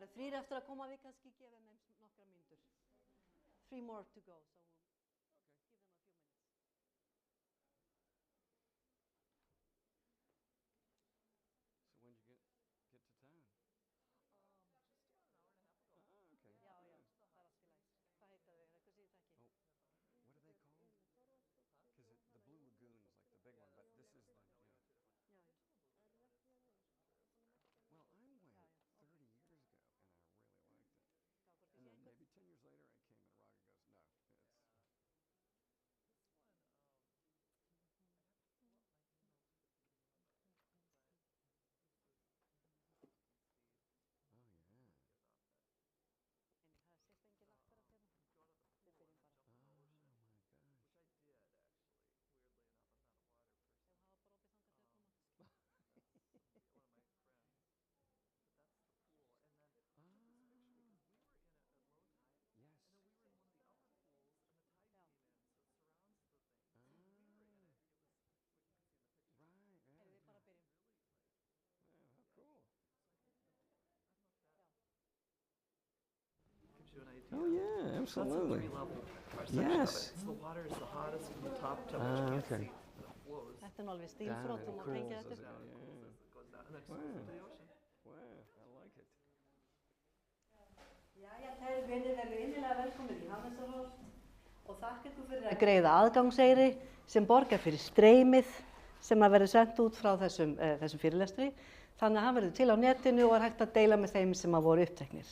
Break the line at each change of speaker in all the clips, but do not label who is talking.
eru 3 eftir að koma, við kannski gefum þeim nokkra mínútur. 3 more to go, so we'll give them a few minutes.
So when did you get to town?
Já, það er allt í lagi. Hvað heita þau? Hvað segir það ekki?
What are they called? Because the Blue Lagoon is like the big one, but this is the,
Já.
Well, I went 30 years ago, and I really liked it. And then maybe 10 years later, I came, and Raga goes, no, it's... Oh, yeah.
En það sést engin aftur af hérna. Við byrjum bara.
Oh, my gosh.
Which I did, actually. Weirdly enough, I'm not a water person.
Þau hafa bara opið þangað til að koma.
One of my friends. But that's the pool. And then I took this picture because we were in it at low tide.
Yes.
And then we were in one of the upper pools, and the tide came in, so it surrounds the thing. So we were in it. It was what you can see in the picture.
Right, yeah.
Við bara byrjum.
Yeah, how cool.
Gives you an idea.
Oh, yeah, absolutely.
That's a 3-level section
Yes.
of it. So the water is the hottest from the top temperature. You
okay.
can't see, but it flows
Þetta er nú alveg stílfrótt og má
Cool.
tengja
Does
þetta.
it?
down, it cools as it goes down, and then it goes into the ocean.
Wow, I like it.
Jæja, kæru vinir, verið innilega velkomin í Hannesarholt og þakka ykkur fyrir að greiða aðgangseyri sem borgar fyrir streymið sem að verður sendt út frá þessum fyrirlestri. Þannig að hann verður til á netinu og er hægt að deila með þeim sem að voru uppteknir.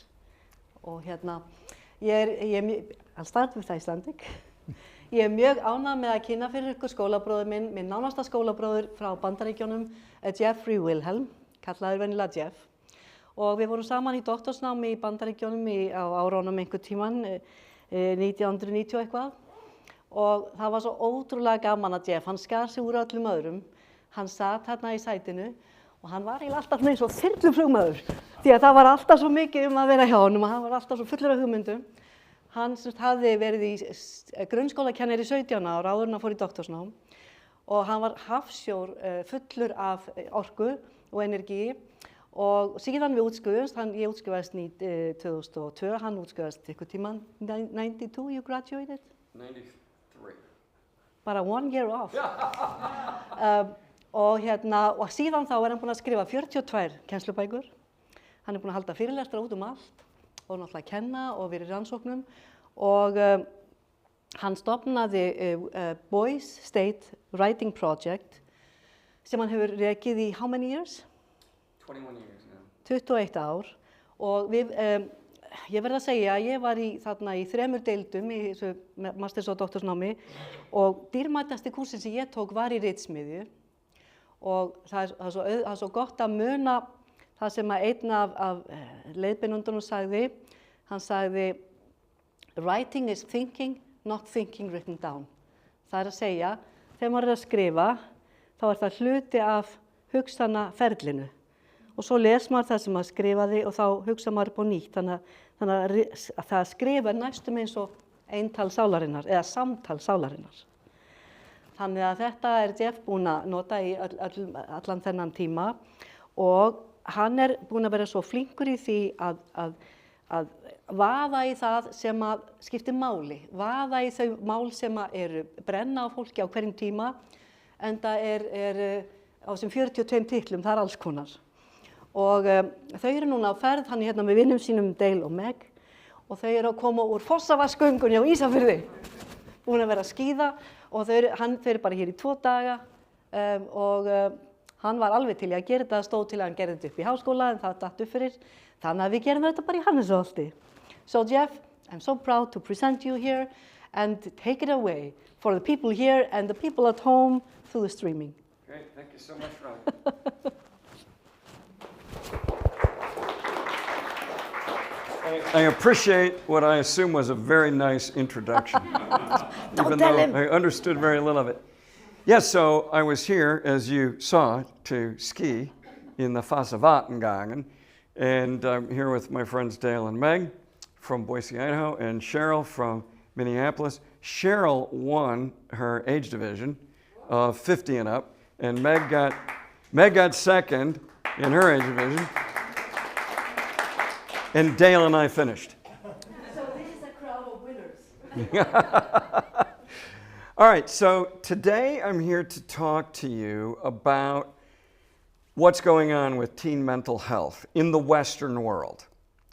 Og hérna, I'll start with Icelandic. Ég er mjög ánægð með að kynna fyrir ykkur skólabróður minn nánasta skólabróður frá Bandaríkjunum, Jeffrey Wilhelm, kallaður venjulega Jeff. Og við vorum saman í doktorsnámi í Bandaríkjunum á árunum einhvern tíman, 1990 eitthvað. Og það var svo ótrúlega gaman að Jeff, hann skar sig úr öllum öðrum. Hann sat hérna í sætinu og hann var eiginlega alltaf eins og þyrluflugmaður. Því að það var alltaf svo mikið að vera hjá honum og hann var alltaf svo fullur af hugmyndum. Hann hafði verið í grunnskólakennari í 17 ára áður en hann fór í doktorsnám. Og hann var hafsjór fullur af orku og energi. Og síðan við útskrifuðumst, ég útskrifaðist 2002, hann útskrifaðist einhvern tímann, 92 you graduated?
93.
Bara 1 year off. Og síðan þá er hann búinn að skrifa 42 kennslubækur. Hann er búinn að halda fyrirlestra út allt og náttúrulega kenna og verið í rannsóknum. Og hann stofnaði Boys State Writing Project sem hann hefur rekið í how many years?
21 years now.
21 ár og ég verð að segja að ég var þarna í 3 deildum í þessu masters- og doktorsnámi og dýrmætasti kúrsinn sem ég tók var í ritsmiðju og það er svo gott að muna það sem að einn af leiðbeinendunum sagði. Hann sagði writing is thinking, not thinking written down. Það er að segja, þegar maður er að skrifa þá er það hluti af hugsanaferlinu. Og svo les maður það sem maður skrifaði og þá hugsa maður upp á nýtt. Þannig að það skrifa næstum eins og eintal sálarinnar eða samtal sálarinnar. Þannig að þetta er Jeff búinn að nota í allan þennan tíma og hann er búinn að vera svo flinkur í því að vaða í það sem að skiptir máli. Vaða í þau mál sem að eru brenna á fólki á hverjum tíma en það er á þessum 42 titlum, það er alls konar. Og þau eru núna á ferð, hann er hérna með vinnum sínum Dale og Meg og þau eru að koma úr Fossavaðsgöngunni á Ísafirði, búin að vera að skíða og þau eru bara hér í 2 daga og hann var alveg til í að gera þetta, stóð til að hann gerði þetta upp í háskóla en það datt upp fyrir, þannig að við gerum þetta bara í Hannesarholti. So Jeff, I'm so proud to present you here and take it away for the people here and the people at home through the streaming.
Great, thank you so much, Ron. I appreciate what I assume was a very nice introduction, even though I understood very little of it. Yes, so I was here, as you saw, to ski in the Fossavaðngangen, and I'm here with my friends Dale and Meg from Boise, Idaho, and Cheryl from Minneapolis. Cheryl won her age division of 50 and up, and Meg got second in her age division. And Dale and I finished.
So this is a crowd of winners.
All right, so today I'm here to talk to you about what's going on with teen mental health in the Western world.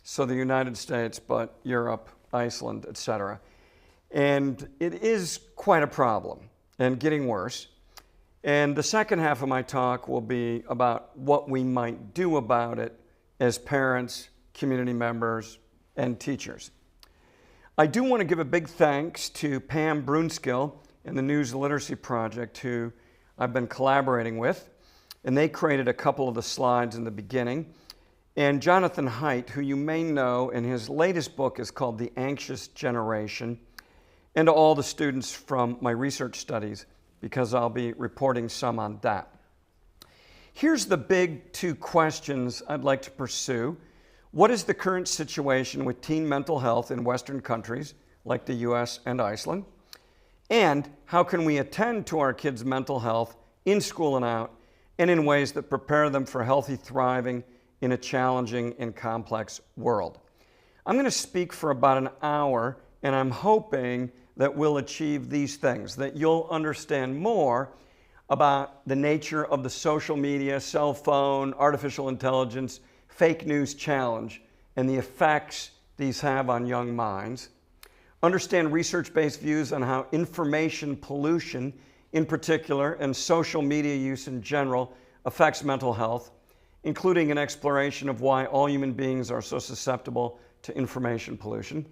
So the United States, but Europe, Iceland, etc. And it is quite a problem and getting worse. And the second half of my talk will be about what we might do about it as parents, community members, and teachers. I do want to give a big thanks to Pam Brunskill and the News Literacy Project, who I've been collaborating with. And they created a couple of the slides in the beginning. And Jonathan Haidt, who you may know, and his latest book is called The Anxious Generation, and to all the students from my research studies, because I'll be reporting some on that. Here's the big two questions I'd like to pursue. What is the current situation with teen mental health in Western countries, like the US and Iceland? And how can we attend to our kids' mental health in school and out, and in ways that prepare them for healthy thriving in a challenging and complex world? I'm going to speak for about an hour, and I'm hoping that we'll achieve these things, that you'll understand more about the nature of the social media, cell phone, artificial intelligence, fake news challenge, and the effects these have on young minds. Understand research-based views on how information pollution in particular and social media use in general affects mental health, including an exploration of why all human beings are so susceptible to information pollution.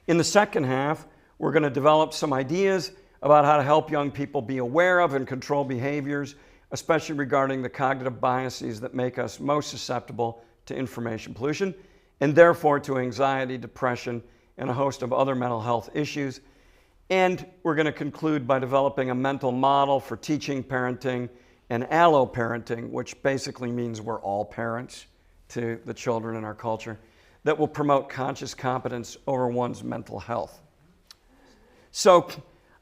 In the second half, we're going to develop some ideas about how to help young people be aware of and control behaviors, especially regarding the cognitive biases that make us most susceptible to information pollution, and therefore to anxiety, depression, and a host of other mental health issues. And we're going to conclude by developing a mental model for teaching, parenting, and allo-parenting, which basically means we're all parents to the children in our culture, that will promote conscious competence over one's mental health. So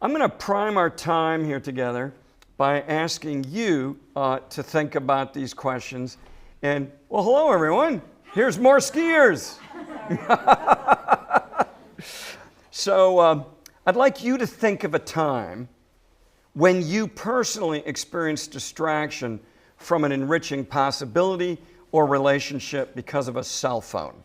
I'm going to prime our time here together by asking you to think about these questions. And, well, hello, everyone. Here's more skiers. So I'd like you to think of a time when you personally experienced distraction from an enriching possibility or relationship because of a cell phone.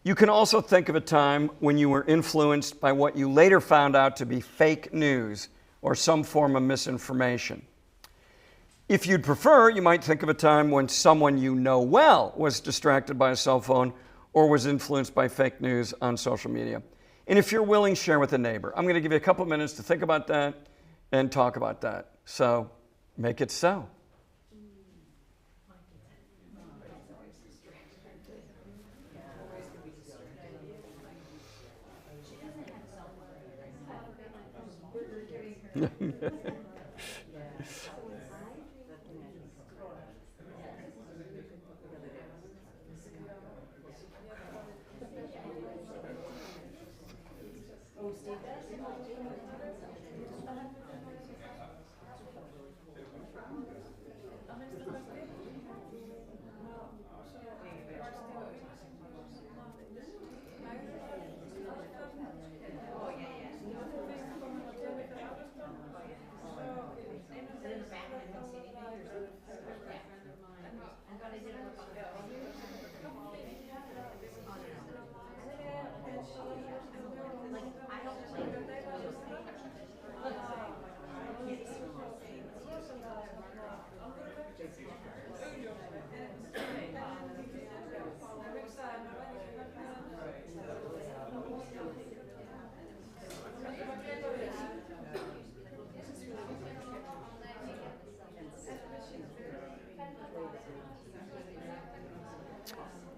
You can also think of a time when you were influenced by what you later found out to be fake news or some form of misinformation. If you'd prefer, you might think of a time when someone you know well was distracted by a cell phone or was influenced by fake news on social media. And if you're willing, share with a neighbor. I'm going to give you a couple minutes to think about that and talk about that. So make it so.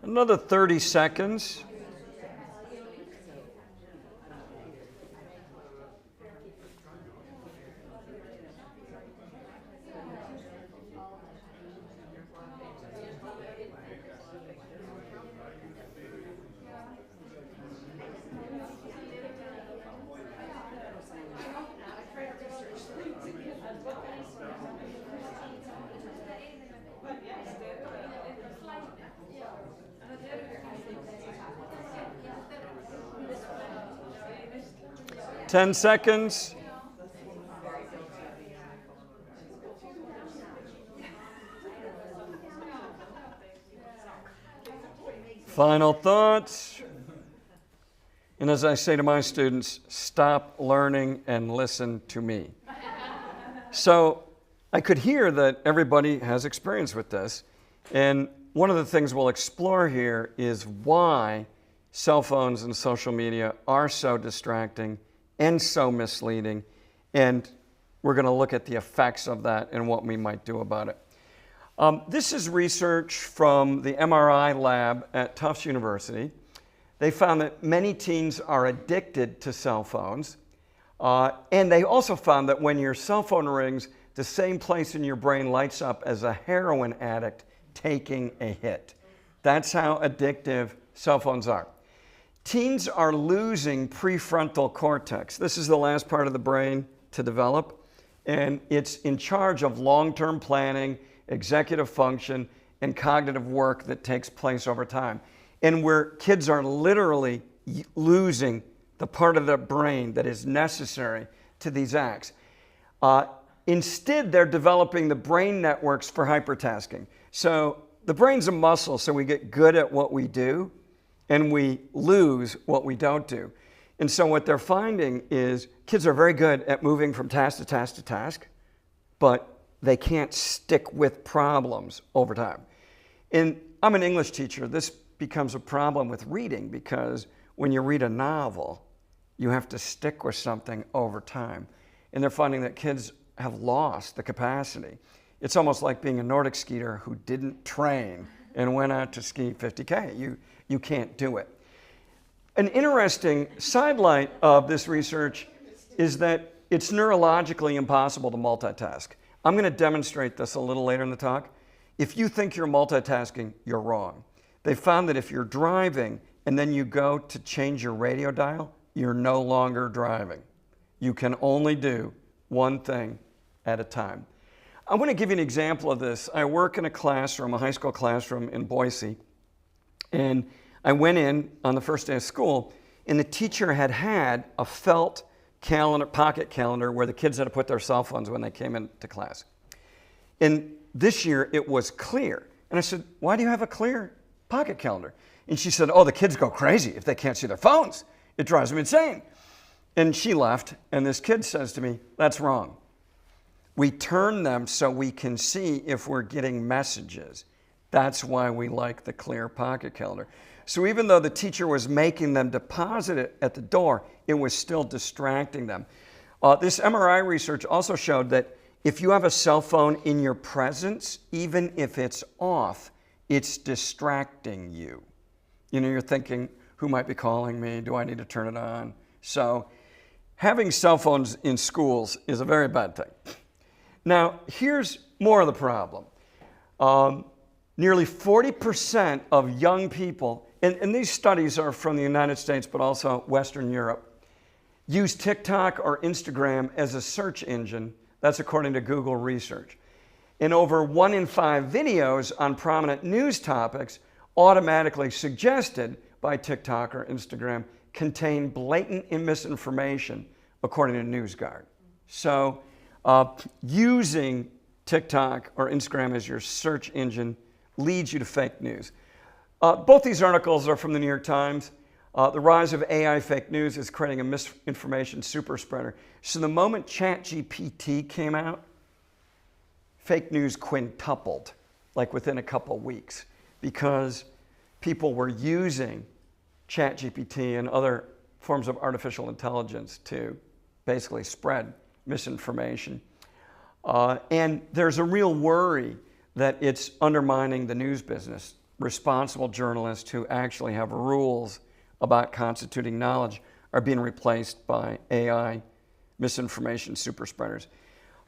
Another 30 seconds. 10 seconds. Final thoughts. And as I say to my students, stop learning and listen to me. So I could hear that everybody has experience with this. And one of the things we'll explore here is why cell phones and social media are so distracting and so misleading. And we're going to look at the effects of that and what we might do about it. This is research from the MRI lab at Tufts University. They found that many teens are addicted to cell phones. And they also found that when your cell phone rings, the same place in your brain lights up as a heroin addict taking a hit. That's how addictive cell phones are. Teens are losing prefrontal cortex. This is the last part of the brain to develop, and it's in charge of long-term planning, executive function, and cognitive work that takes place over time. And where kids are literally losing the part of the brain that is necessary to these acts. Instead, they're developing the brain networks for hypertasking. So the brain's a muscle, so we get good at what we do, and we lose what we don't do. And so what they're finding is kids are very good at moving from task to task to task, but they can't stick with problems over time. And I'm an English teacher. This becomes a problem with reading because when you read a novel, you have to stick with something over time. And they're finding that kids have lost the capacity. It's almost like being a Nordic skier who didn't train and went out to ski 50K. You can't do it. An interesting sidelight of this research is that it's neurologically impossible to multitask. I'm going to demonstrate this a little later in the talk. If you think you're multitasking, you're wrong. They found that if you're driving and then you go to change your radio dial, you're no longer driving. You can only do one thing at a time. I want to give you an example of this. I work in a classroom, a high school classroom in Boise, and I went in on the first day of school, and the teacher had a felt calendar, pocket calendar, where the kids had to put their cell phones when they came into class. And this year, it was clear. And I said, why do you have a clear pocket calendar? And she said, oh, the kids go crazy if they can't see their phones. It drives them insane. And she left, and this kid says to me, that's wrong. We turn them so we can see if we're getting messages. That's why we like the clear pocket calendar. So even though the teacher was making them deposit it at the door, it was still distracting them. This MRI research also showed that if you have a cell phone in your presence, even if it's off, it's distracting you. You know, you're thinking, who might be calling me? Do I need to turn it on? So having cell phones in schools is a very bad thing. Now, here's more of the problem. Nearly 40% of young people, and these studies are from the United States, but also Western Europe, use TikTok or Instagram as a search engine. That's according to Google research. And over 1 in 5 videos on prominent news topics automatically suggested by TikTok or Instagram contain blatant misinformation, according to NewsGuard. So using TikTok or Instagram as your search engine leads you to fake news. Both these articles are from the New York Times. The rise of AI fake news is creating a misinformation super spreader. So the moment ChatGPT came out, fake news quintupled, like within a couple weeks, because people were using ChatGPT and other forms of artificial intelligence to basically spread misinformation. And there's a real worry that it's undermining the news business. Responsible journalists who actually have rules about constituting knowledge are being replaced by AI misinformation super spreaders.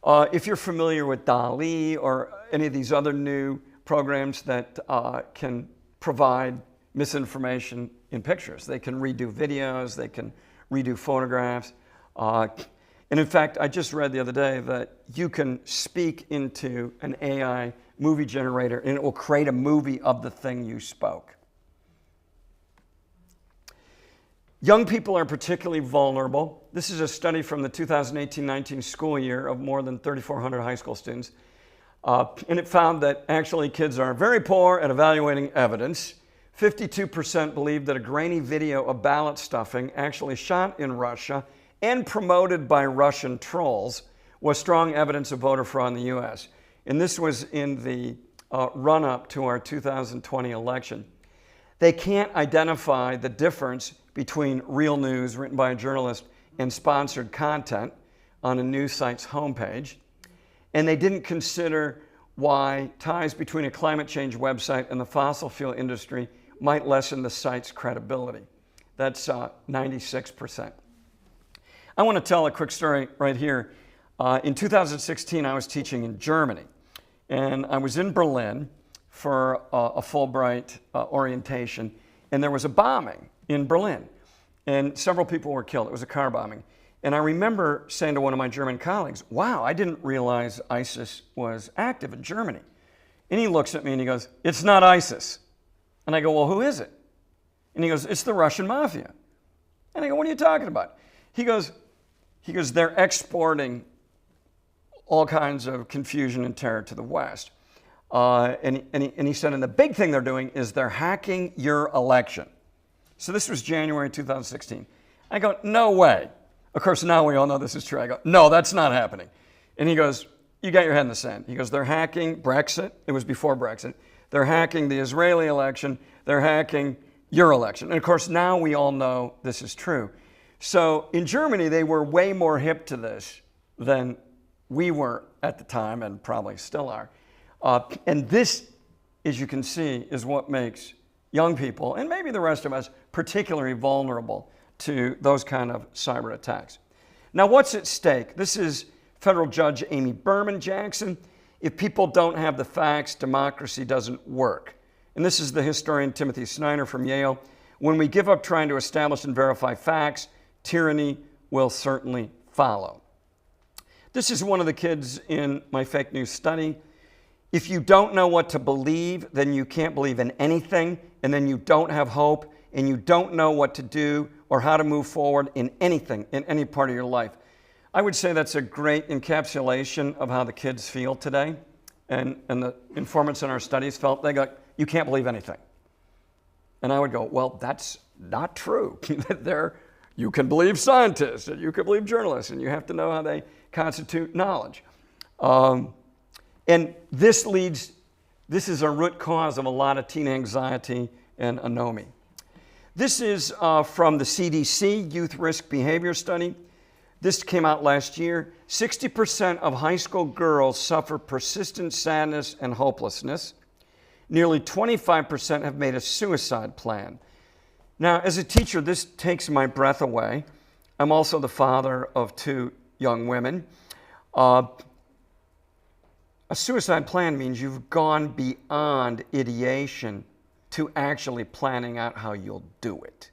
If you're familiar with DALL-E or any of these other new programs that can provide misinformation in pictures, they can redo videos, they can redo photographs. And in fact, I just read the other day that you can speak into an AI movie generator and it will create a movie of the thing you spoke. Young people are particularly vulnerable. This is a study from the 2018-19 school year of more than 3,400 high school students. And it found that actually kids are very poor at evaluating evidence. 52% believe that a grainy video of ballot stuffing actually shot in Russia and promoted by Russian trolls was strong evidence of voter fraud in the U.S. And this was in the run-up to our 2020 election. They can't identify the difference between real news written by a journalist and sponsored content on a news site's homepage. And they didn't consider why ties between a climate change website and the fossil fuel industry might lessen the site's credibility. That's 96%. I want to tell a quick story right here. In 2016, I was teaching in Germany, and I was in Berlin for a Fulbright orientation, and there was a bombing in Berlin, and several people were killed. It was a car bombing. And I remember saying to one of my German colleagues, wow, I didn't realize ISIS was active in Germany. And he looks at me and he goes, it's not ISIS. And I go, well, who is it? And he goes, it's the Russian mafia. And I go, what are you talking about? He goes, they're exporting all kinds of confusion and terror to the West. And he said, and the big thing they're doing is they're hacking your election. So this was January 2016. I go, no way. Of course, now we all know this is true. I go, no, that's not happening. And he goes, you got your head in the sand. He goes, they're hacking Brexit. It was before Brexit. They're hacking the Israeli election. They're hacking your election. And of course, now we all know this is true. So in Germany, they were way more hip to this than we were at the time and probably still are. And this, as you can see, is what makes young people, and maybe the rest of us, particularly vulnerable to those kind of cyber attacks. Now, what's at stake? This is federal judge Amy Berman Jackson. If people don't have the facts, democracy doesn't work. And this is the historian Timothy Snyder from Yale. When we give up trying to establish and verify facts, tyranny will certainly follow. This is one of the kids in my fake news study. If you don't know what to believe, then you can't believe in anything, and then you don't have hope, and you don't know what to do or how to move forward in anything, in any part of your life. I would say that's a great encapsulation of how the kids feel today, and the informants in our studies felt. They go, you can't believe anything. And I would go, well, that's not true. You can believe scientists, and you can believe journalists, and you have to know how they constitute knowledge. And this is a root cause of a lot of teen anxiety and anomie. This is from the CDC Youth Risk Behavior Study. This came out last year. 60% of high school girls suffer persistent sadness and hopelessness. Nearly 25% have made a suicide plan. Now, as a teacher, this takes my breath away. I'm also the father of 2 young women. A suicide plan means you've gone beyond ideation to actually planning out how you'll do it.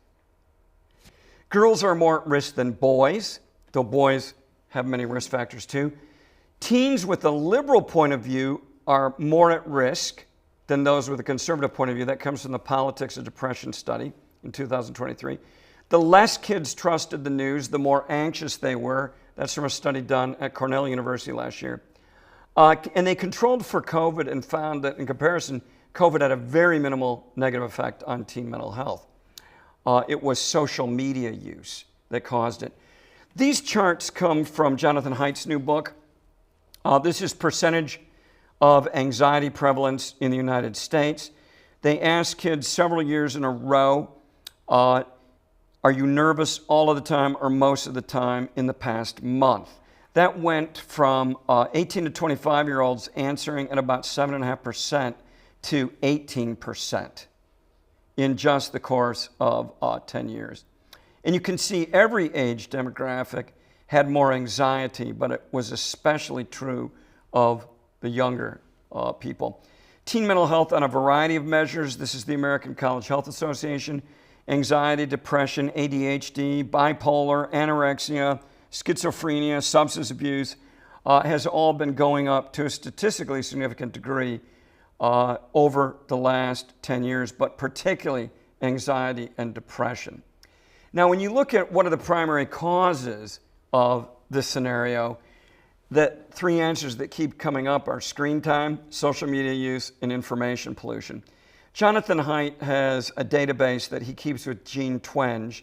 Girls are more at risk than boys, though boys have many risk factors too. Teens with a liberal point of view are more at risk than those with a conservative point of view. That comes from the Politics of Depression study in 2023. The less kids trusted the news, the more anxious they were. That's from a study done at Cornell University last year. And they controlled for COVID and found that in comparison, COVID had a very minimal negative effect on teen mental health. It was social media use that caused it. These charts come from Jonathan Haidt's new book. This is percentage of anxiety prevalence in the United States. They asked kids several years in a row, are you nervous all of the time or most of the time in the past month? That went from 18 to 25-year-olds answering at about 7.5% to 18% in just the course of 10 years. And you can see every age demographic had more anxiety, but it was especially true of the younger people. Teen mental health on a variety of measures. This is the American College Health Association. Anxiety, depression, ADHD, bipolar, anorexia, schizophrenia, substance abuse has all been going up to a statistically significant degree over the last 10 years, but particularly anxiety and depression. Now, when you look at what are the primary causes of this scenario, the three answers that keep coming up are screen time, social media use, and information pollution. Jonathan Haidt has a database that he keeps with Jean Twenge,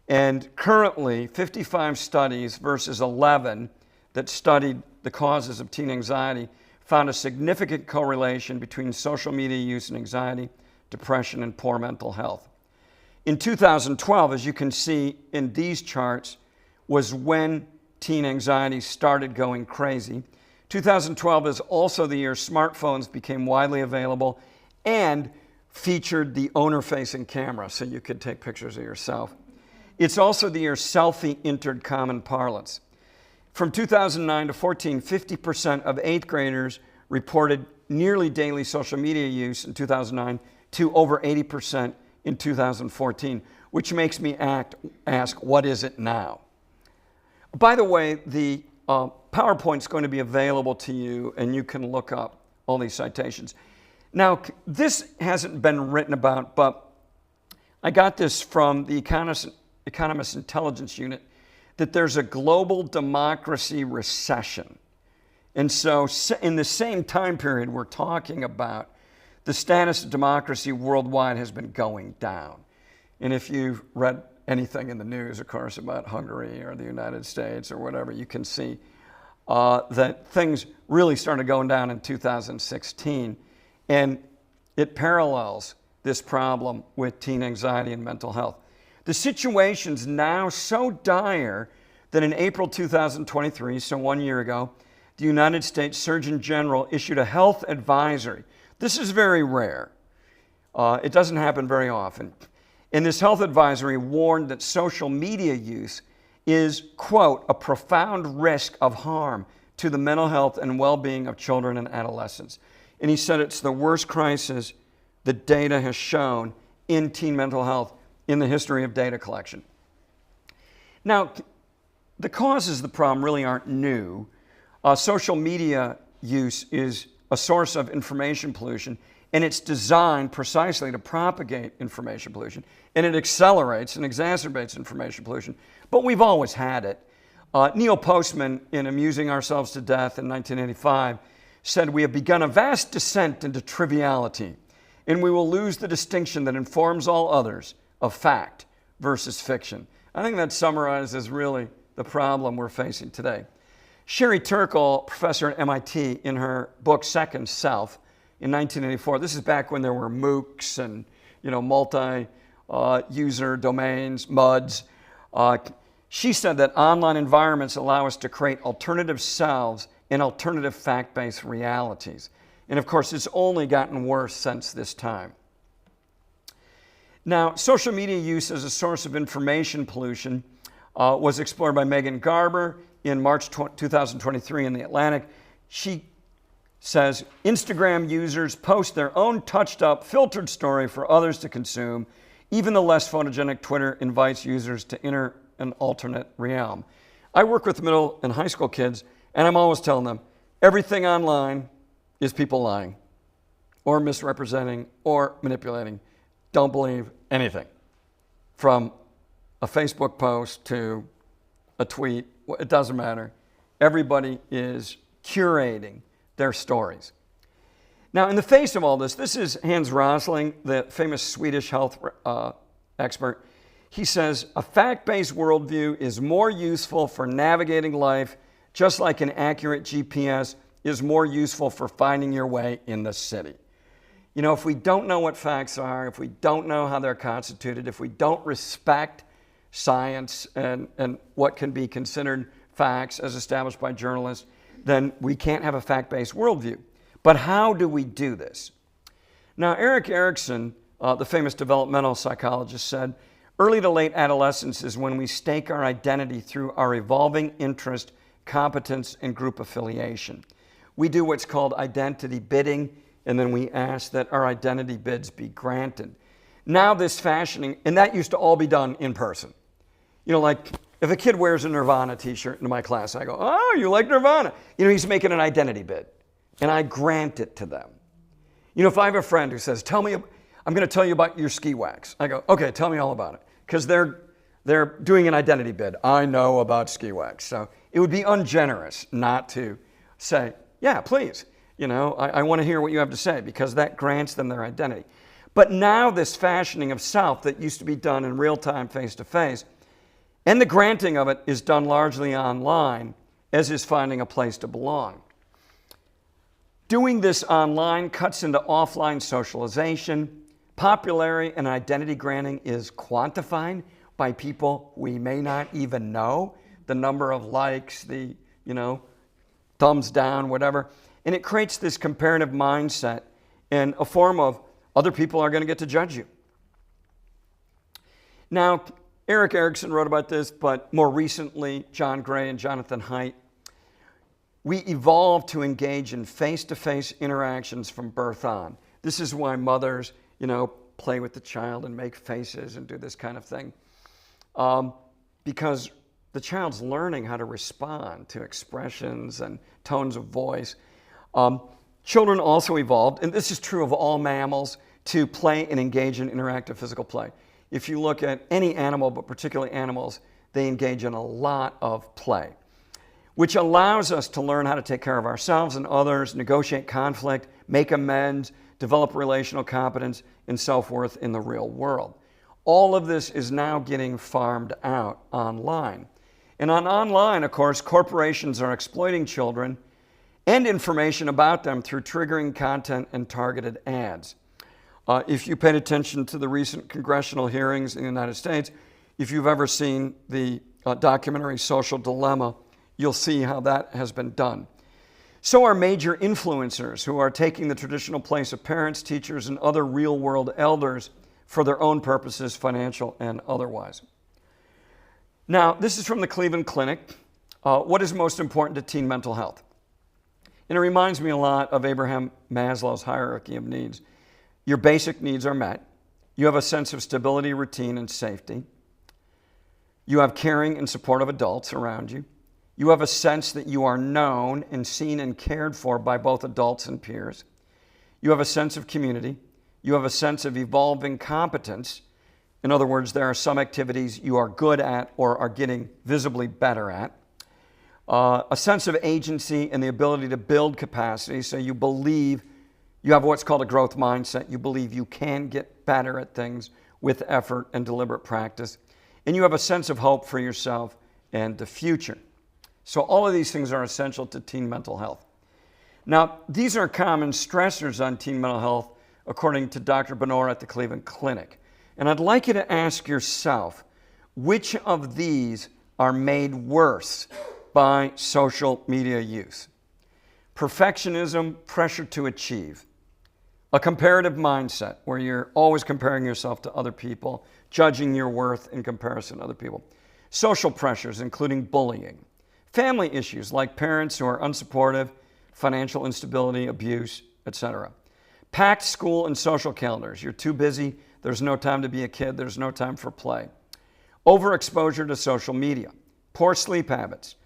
and currently 55 studies versus 11 that studied the causes of teen anxiety found a significant correlation between social media use and anxiety, depression, and poor mental health. In 2012, as you can see in these charts, was when teen anxiety started going crazy. 2012 is also the year smartphones became widely available and featured the owner-facing camera, so you could take pictures of yourself. It's also the year selfie entered common parlance. From 2009 to 14, 50% of 8th graders reported nearly daily social media use in 2009 to over 80% in 2014, which makes me ask, what is it now? By the way, the PowerPoint's going to be available to you, and you can look up all these citations. Now, this hasn't been written about, but I got this from the Economist Intelligence Unit, that there's a global democracy recession. And so in the same time period, we're talking about the status of democracy worldwide has been going down. And if you've read anything in the news, of course, about Hungary or the United States or whatever, you can see that things really started going down in 2016. And it parallels this problem with teen anxiety and mental health. The situation's now so dire that in April 2023, so 1 year ago, the United States Surgeon General issued a health advisory. This is very rare. It doesn't happen very often. And this health advisory warned that social media use is, quote, a profound risk of harm to the mental health and well-being of children and adolescents. And he said it's the worst crisis the data has shown in teen mental health in the history of data collection. Now, the causes of the problem really aren't new. Social media use is a source of information pollution, and it's designed precisely to propagate information pollution, and it accelerates and exacerbates information pollution. But we've always had it. Neil Postman, in Amusing Ourselves to Death in 1985, said, "We have begun a vast descent into triviality, and we will lose the distinction that informs all others of fact versus fiction." I think that summarizes really the problem we're facing today. Sherry Turkle, professor at MIT, in her book Second Self in 1984, this is back when there were MOOCs and multi-user domains, MUDs. She said that online environments allow us to create alternative selves and alternative fact-based realities. And of course, it's only gotten worse since this time. Now, social media use as a source of information pollution was explored by Megan Garber in March 2023 in The Atlantic. She says, Instagram users post their own touched-up, filtered story for others to consume. Even the less photogenic Twitter invites users to enter an alternate realm. I work with middle and high school kids, and I'm always telling them, everything online is people lying or misrepresenting or manipulating. Don't believe anything. From a Facebook post to a tweet, it doesn't matter. Everybody is curating their stories. Now, in the face of all this, this is Hans Rosling, the famous Swedish health expert. He says, a fact-based worldview is more useful for navigating life, just like an accurate GPS is more useful for finding your way in the city. You know, if we don't know what facts are, if we don't know how they're constituted, if we don't respect science and what can be considered facts as established by journalists, then we can't have a fact-based worldview. But how do we do this? Now, Erik Erikson, the famous developmental psychologist, said, early to late adolescence is when we stake our identity through our evolving interest, competence, and group affiliation. We do what's called identity bidding, and then we ask that our identity bids be granted. Now this fashioning, and that used to all be done in person. You know, like if a kid wears a Nirvana t-shirt into my class, I go, oh, you like Nirvana. You know, he's making an identity bid, and I grant it to them. You know, if I have a friend who says, I'm going to tell you about your ski wax. I go, okay, tell me all about it. Because they're They're doing an identity bid. I know about ski wax. So it would be ungenerous not to say, yeah, please, you know, I want to hear what you have to say, because that grants them their identity. But now this fashioning of self that used to be done in real time, face-to-face, and the granting of it is done largely online, as is finding a place to belong. Doing this online cuts into offline socialization. Popularity and identity granting is quantified by people we may not even know, the number of likes, the, you know, thumbs down, whatever. And it creates this comparative mindset and a form of other people are going to get to judge you. Now, Erik Erikson wrote about this, but more recently, John Gray and Jonathan Haidt. We evolved to engage in face-to-face interactions from birth on. This is why mothers, you know, play with the child and make faces and do this kind of thing. Because the child's learning how to respond to expressions and tones of voice. Children also evolved, and this is true of all mammals, to play and engage in interactive physical play. If you look at any animal, but particularly animals, they engage in a lot of play, which allows us to learn how to take care of ourselves and others, negotiate conflict, make amends, develop relational competence and self-worth in the real world. All of this is now getting farmed out online. And on online, of course, corporations are exploiting children and information about them through triggering content and targeted ads. If you paid attention to the recent congressional hearings in the United States, if you've ever seen the documentary Social Dilemma, you'll see how that has been done. So are major influencers who are taking the traditional place of parents, teachers, and other real-world elders for their own purposes, financial and otherwise. Now, this is from the Cleveland Clinic. What is most important to teen mental health? And it reminds me a lot of Abraham Maslow's hierarchy of needs. Your basic needs are met. You have a sense of stability, routine, and safety. You have caring and supportive adults around you. You have a sense that you are known and seen and cared for by both adults and peers. You have a sense of community. You have a sense of evolving competence. In other words, there are some activities you are good at or are getting visibly better at. A sense of agency and the ability to build capacity, so you believe you have what's called a growth mindset. You believe you can get better at things with effort and deliberate practice. And you have a sense of hope for yourself and the future. So all of these things are essential to teen mental health. Now, these are common stressors on teen mental health, according to Dr. Benor at the Cleveland Clinic. And I'd like you to ask yourself, which of these are made worse by social media use? Perfectionism, pressure to achieve. A comparative mindset, where you're always comparing yourself to other people, judging your worth in comparison to other people. Social pressures, including bullying. Family issues, like parents who are unsupportive, financial instability, abuse, etc. Packed school and social calendars. You're too busy. There's no time to be a kid. There's no time for play. Overexposure to social media. Poor sleep habits.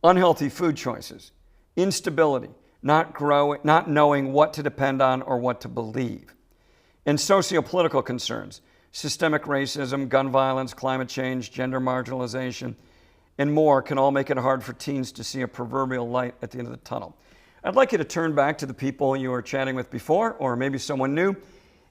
Unhealthy food choices. Instability. Not knowing what to depend on or what to believe. And socio-political concerns. Systemic racism, gun violence, climate change, gender marginalization, and more can all make it hard for teens to see a proverbial light at the end of the tunnel. I'd like you to turn back to the people you were chatting with before, or maybe someone new,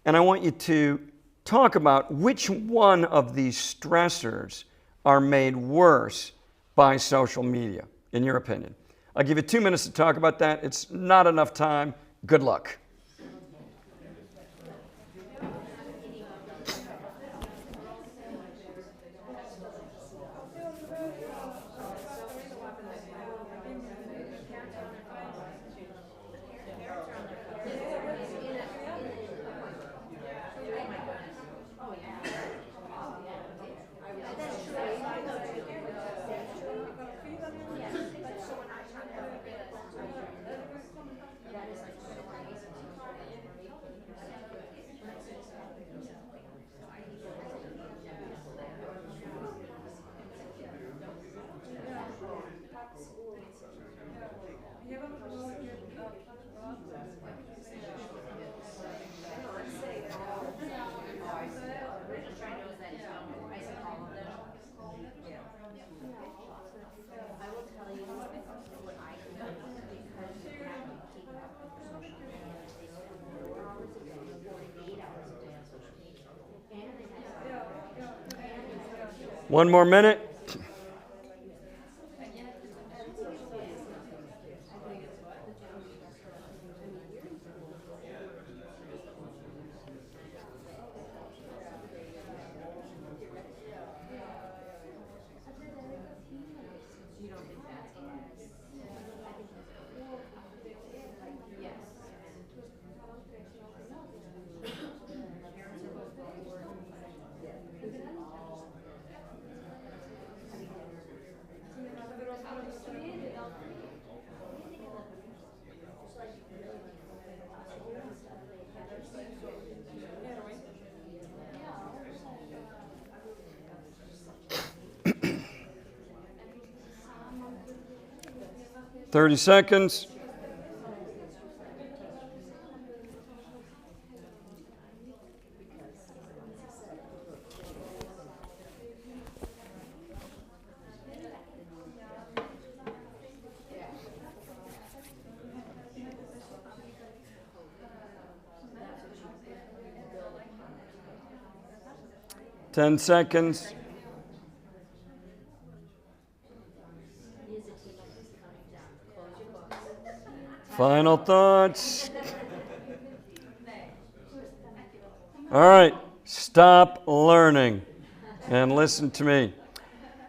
and I want you to talk about which one of these stressors are made worse by social media, in your opinion. I'll give you 2 minutes to talk about that. It's not enough time. Good luck. One more minute. Thirty seconds. Ten seconds. Final thoughts. All right, stop learning and listen to me.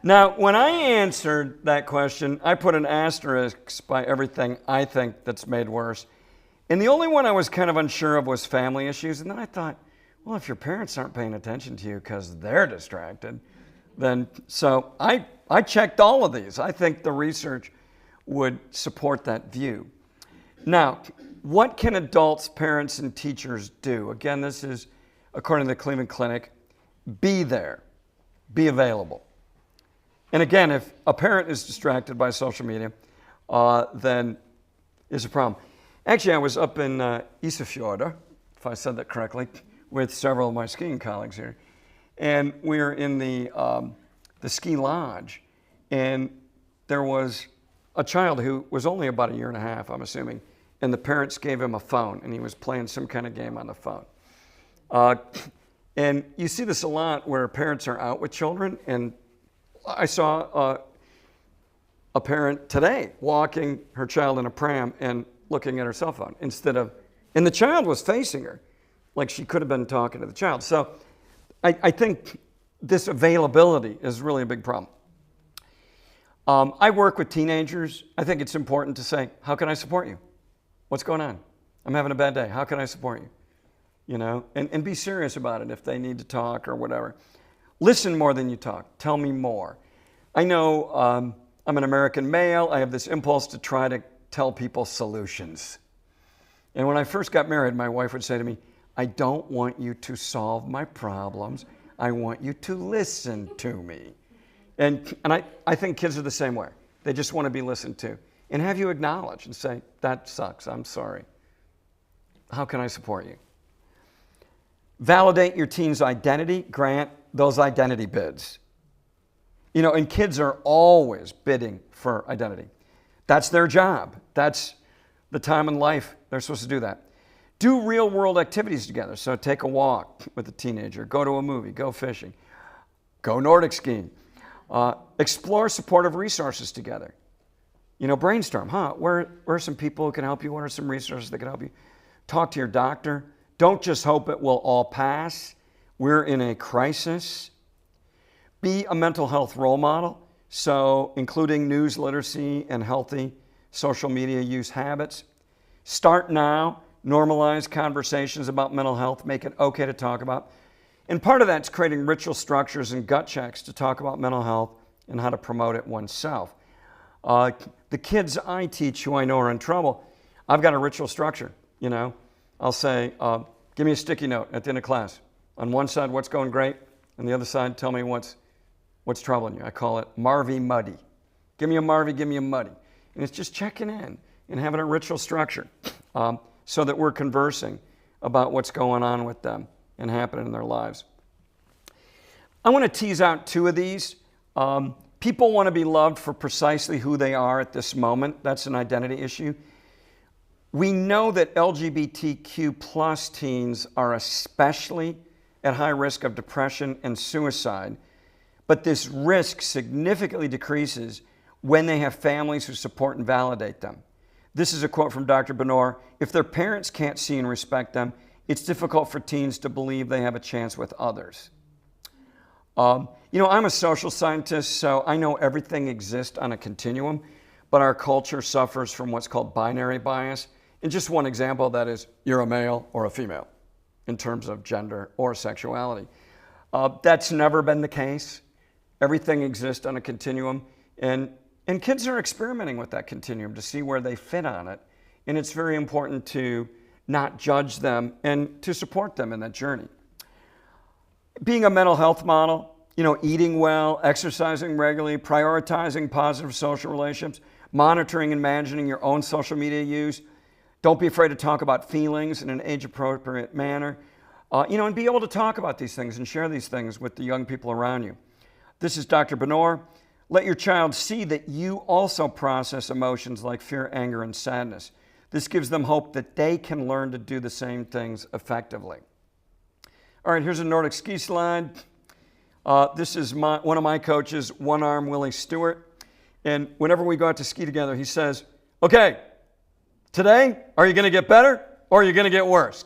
Now, when I answered that question, I put an asterisk by everything I think that's made worse. And the only one I was kind of unsure of was family issues. And then I thought, well, if your parents aren't paying attention to you because they're distracted, then so I checked all of these. I think the research would support that view. Now, what can adults, parents, and teachers do? Again, this is according to the Cleveland Clinic. Be there. Be available. And again, if a parent is distracted by social media, then it's a problem. Actually, I was up in Isafjorda, if I said that correctly, with several of my skiing colleagues here. And we were in the ski lodge, and there was a child who was only about a year and a half, I'm assuming, and the parents gave him a phone, and he was playing some kind of game on the phone. And you see this a lot where parents are out with children, and I saw a parent today walking her child in a pram and looking at her cell phone instead of, and the child was facing her, like she could have been talking to the child. So I think this availability is really a big problem. I work with teenagers. I think it's important to say, how can I support you? What's going on? I'm having a bad day. How can I support you? You know, and be serious about it if they need to talk or whatever. Listen more than you talk. Tell me more. I know I'm an American male. I have this impulse to try to tell people solutions. And when I first got married, my wife would say to me, I don't want you to solve my problems. I want you to listen to me. And I think kids are the same way. They just want to be listened to. And have you acknowledge and say, that sucks, I'm sorry. How can I support you? Validate your teen's identity, grant those identity bids. You know, and kids are always bidding for identity. That's their job. That's the time in life they're supposed to do that. Do real world activities together. So take a walk with a teenager, go to a movie, go fishing, go Nordic skiing. Explore supportive resources together. You know, brainstorm, where are some people who can help you? What are some resources that can help you? Talk to your doctor. Don't just hope it will all pass. We're in a crisis. Be a mental health role model, so including news literacy and healthy social media use habits. Start now. Normalize conversations about mental health. Make it okay to talk about. And part of that's creating ritual structures and gut checks to talk about mental health and how to promote it oneself. The kids I teach who I know are in trouble, I've got a ritual structure, you know. I'll say, give me a sticky note at the end of class. On one side, what's going great, and the other side, tell me what's troubling you. I call it Marvy Muddy. Give me a Marvy, give me a Muddy. And it's just checking in and having a ritual structure so that we're conversing about what's going on with them and happening in their lives. I want to tease out two of these. People want to be loved for precisely who they are at this moment. That's an identity issue. We know that LGBTQ plus teens are especially at high risk of depression and suicide, But this risk significantly decreases when they have families who support and validate them. This is a quote from Dr. Benor. If their parents can't see and respect them, it's difficult for teens to believe they have a chance with others. I'm a social scientist, so I know everything exists on a continuum, but our culture suffers from what's called binary bias. And just one example of that is you're a male or a female in terms of gender or sexuality. That's never been the case. Everything exists on a continuum, and kids are experimenting with that continuum to see where they fit on it. And it's very important to not judge them and to support them in that journey. Being a mental health model, eating well, exercising regularly, prioritizing positive social relationships, monitoring and managing your own social media use. Don't be afraid to talk about feelings in an age-appropriate manner. And be able to talk about these things and share these things with the young people around you. This is Dr. Benor. Let your child see that you also process emotions like fear, anger, and sadness. This gives them hope that they can learn to do the same things effectively. All right, here's a Nordic ski slide. This is one of my coaches, one-arm Willie Stewart. And whenever we go out to ski together, he says, okay, today, are you going to get better or are you going to get worse?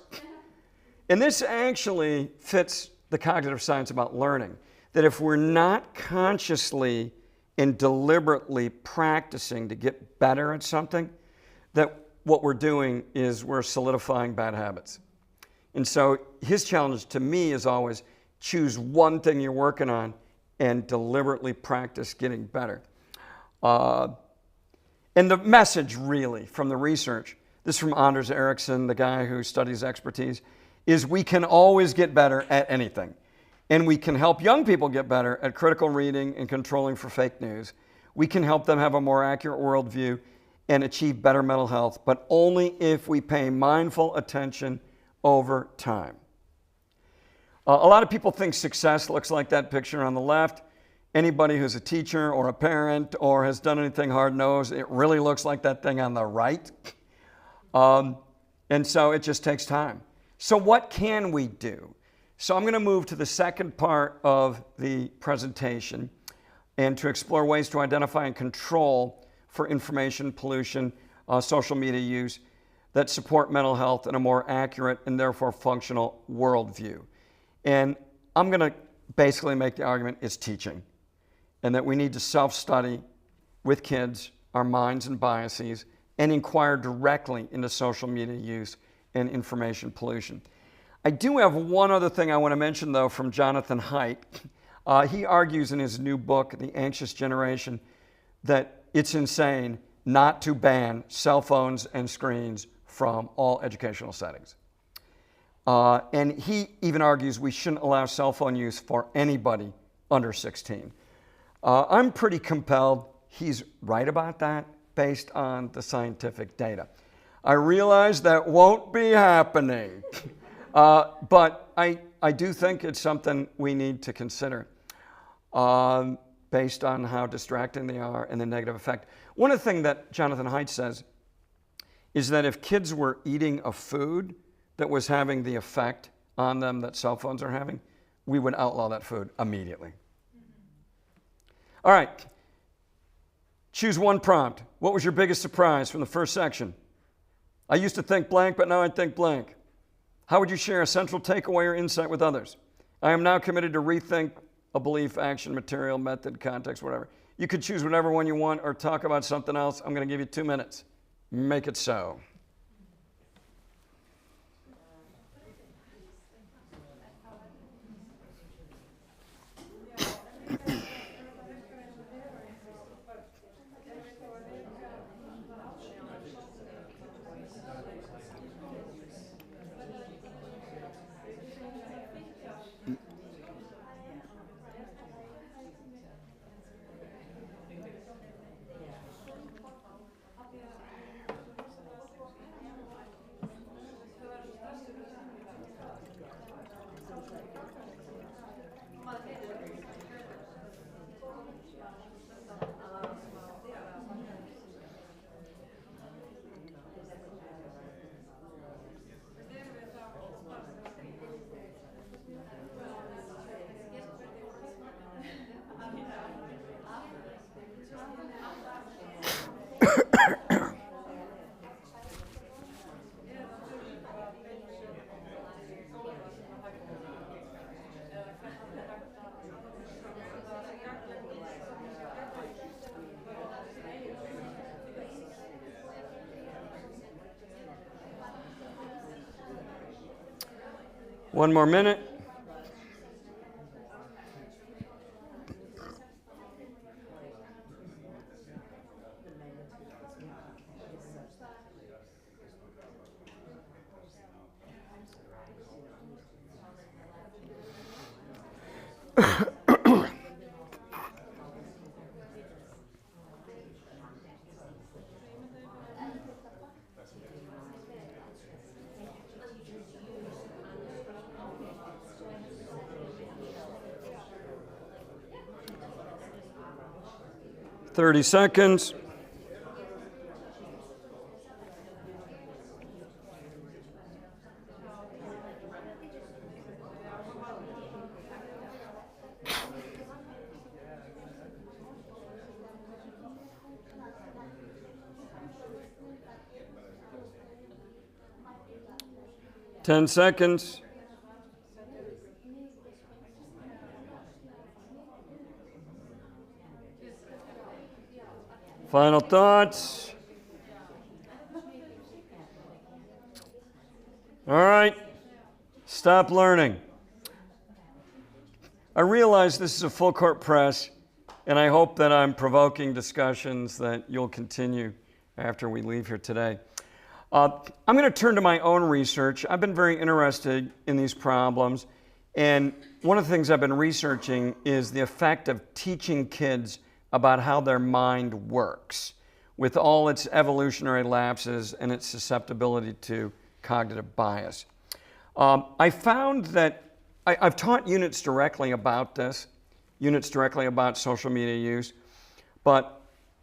And this actually fits the cognitive science about learning, that if we're not consciously and deliberately practicing to get better at something, that what we're doing is we're solidifying bad habits. And so his challenge to me is always choose one thing you're working on and deliberately practice getting better. And the message really from the research, this is from Anders Ericsson, the guy who studies expertise, is we can always get better at anything. And we can help young people get better at critical reading and controlling for fake news. We can help them have a more accurate worldview and achieve better mental health, but only if we pay mindful attention over time. A lot of people think success looks like that picture on the left. Anybody who's a teacher or a parent or has done anything hard knows it really looks like that thing on the right. And so it just takes time. So what can we do? So I'm going to move to the second part of the presentation and to explore ways to identify and control for information pollution, social media use that support mental health in a more accurate and therefore functional worldview. And I'm going to basically make the argument it's teaching, and that we need to self-study with kids our minds and biases and inquire directly into social media use and information pollution. I do have one other thing I want to mention, though, from Jonathan Haidt. He argues in his new book, The Anxious Generation, that it's insane not to ban cell phones and screens from all educational settings. And he even argues we shouldn't allow cell phone use for anybody under 16. I'm pretty compelled he's right about that based on the scientific data. I realize that won't be happening, but I do think it's something we need to consider based on how distracting they are and the negative effect. One of the things that Jonathan Haidt says is that if kids were eating a food that was having the effect on them that cell phones are having, we would outlaw that food immediately. All right, choose one prompt. What was your biggest surprise from the first section? I used to think blank, but now I think blank. How would you share a central takeaway or insight with others? I am now committed to rethink a belief, action, material, method, context, whatever. You could choose whatever one you want or talk about something else. I'm going to give you 2 minutes. Make it so. One more minute. Thirty seconds. Ten seconds. Final thoughts? All right, stop learning. I realize this is a full court press, and I hope that I'm provoking discussions that you'll continue after we leave here today. I'm going to turn to my own research. I've been very interested in these problems, and one of the things I've been researching is the effect of teaching kids about how their mind works with all its evolutionary lapses and its susceptibility to cognitive bias. I found that I've taught units directly about this, units directly about social media use, but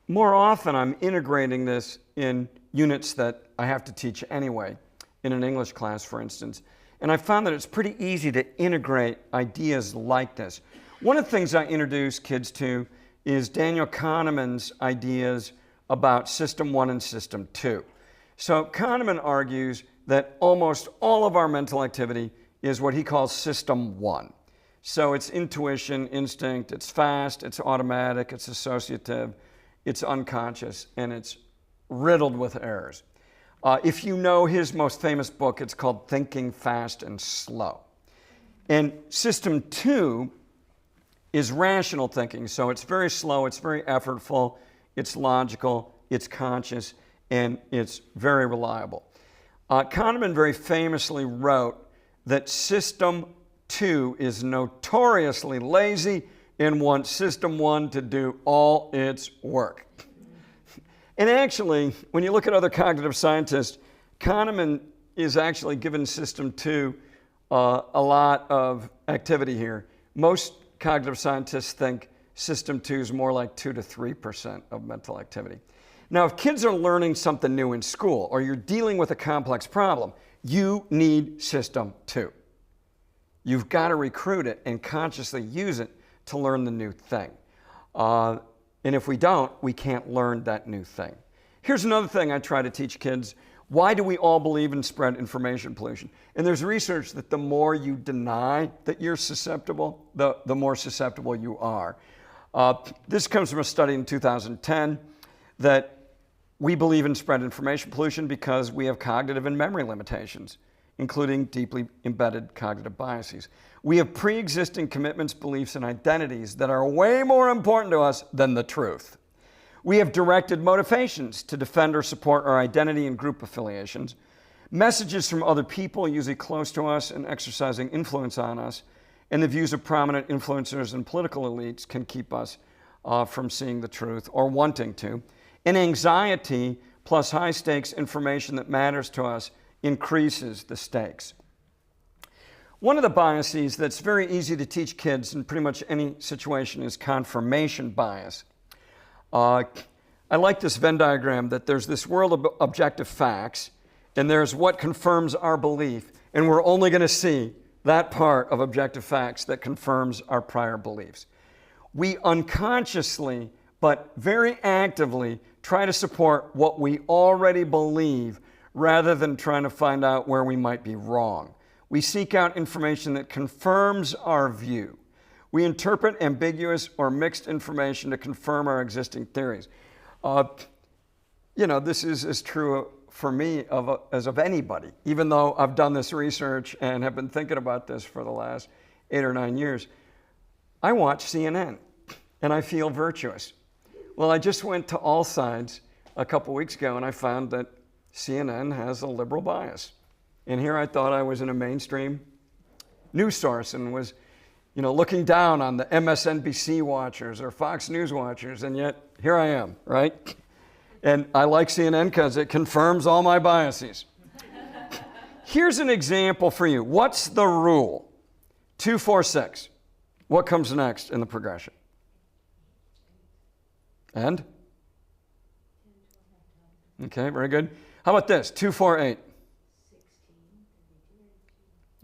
more often I'm integrating this in units that I have to teach anyway, in an English class, for instance. And I found that it's pretty easy to integrate ideas like this. One of the things I introduce kids to is Daniel Kahneman's ideas about System 1 and System 2. So Kahneman argues that almost all of our mental activity is what he calls System 1. So it's intuition, instinct, it's fast, it's automatic, it's associative, it's unconscious, and it's riddled with errors. If you know his most famous book, it's called Thinking Fast and Slow. And System 2 is rational thinking. So it's very slow, it's very effortful, it's logical, it's conscious, and it's very reliable. Kahneman very famously wrote that System 2 is notoriously lazy and wants System 1 to do all its work. And actually, when you look at other cognitive scientists, Kahneman is actually given System 2 a lot of activity here. Most cognitive scientists think System 2 is more like 2 to 3% of mental activity. Now, if kids are learning something new in school or you're dealing with a complex problem, you need System 2. You've got to recruit it and consciously use it to learn the new thing. And if we don't, we can't learn that new thing. Here's another thing I try to teach kids. Why do we all believe in spread information pollution? And there's research that the more you deny that you're susceptible, the more susceptible you are. This comes from a study in 2010 that we believe in spread information pollution because we have cognitive and memory limitations, including deeply embedded cognitive biases. We have pre-existing commitments, beliefs, and identities that are way more important to us than the truth. We have directed motivations to defend or support our identity and group affiliations, messages from other people usually close to us and exercising influence on us, and the views of prominent influencers and political elites can keep us from seeing the truth or wanting to. And anxiety plus high-stakes information that matters to us increases the stakes. One of the biases that's very easy to teach kids in pretty much any situation is confirmation bias. I like this Venn diagram that there's this world of objective facts, and there's what confirms our belief, and we're only going to see that part of objective facts that confirms our prior beliefs. We unconsciously, but very actively, try to support what we already believe rather than trying to find out where we might be wrong. We seek out information that confirms our view. We interpret ambiguous or mixed information to confirm our existing theories. This is as true for me as of anybody, even though I've done this research and have been thinking about this for the last 8 or 9 years. I watch CNN and I feel virtuous. Well, I just went to All Sides a couple weeks ago and I found that CNN has a liberal bias. And here I thought I was in a mainstream news source and was, looking down on the MSNBC watchers or Fox News watchers, and yet here I am, right? And I like CNN because it confirms all my biases. Here's an example for you. What's the rule? 2, 4, 6. What comes next in the progression? And? Okay, very good. How about this? 2, 4, 8.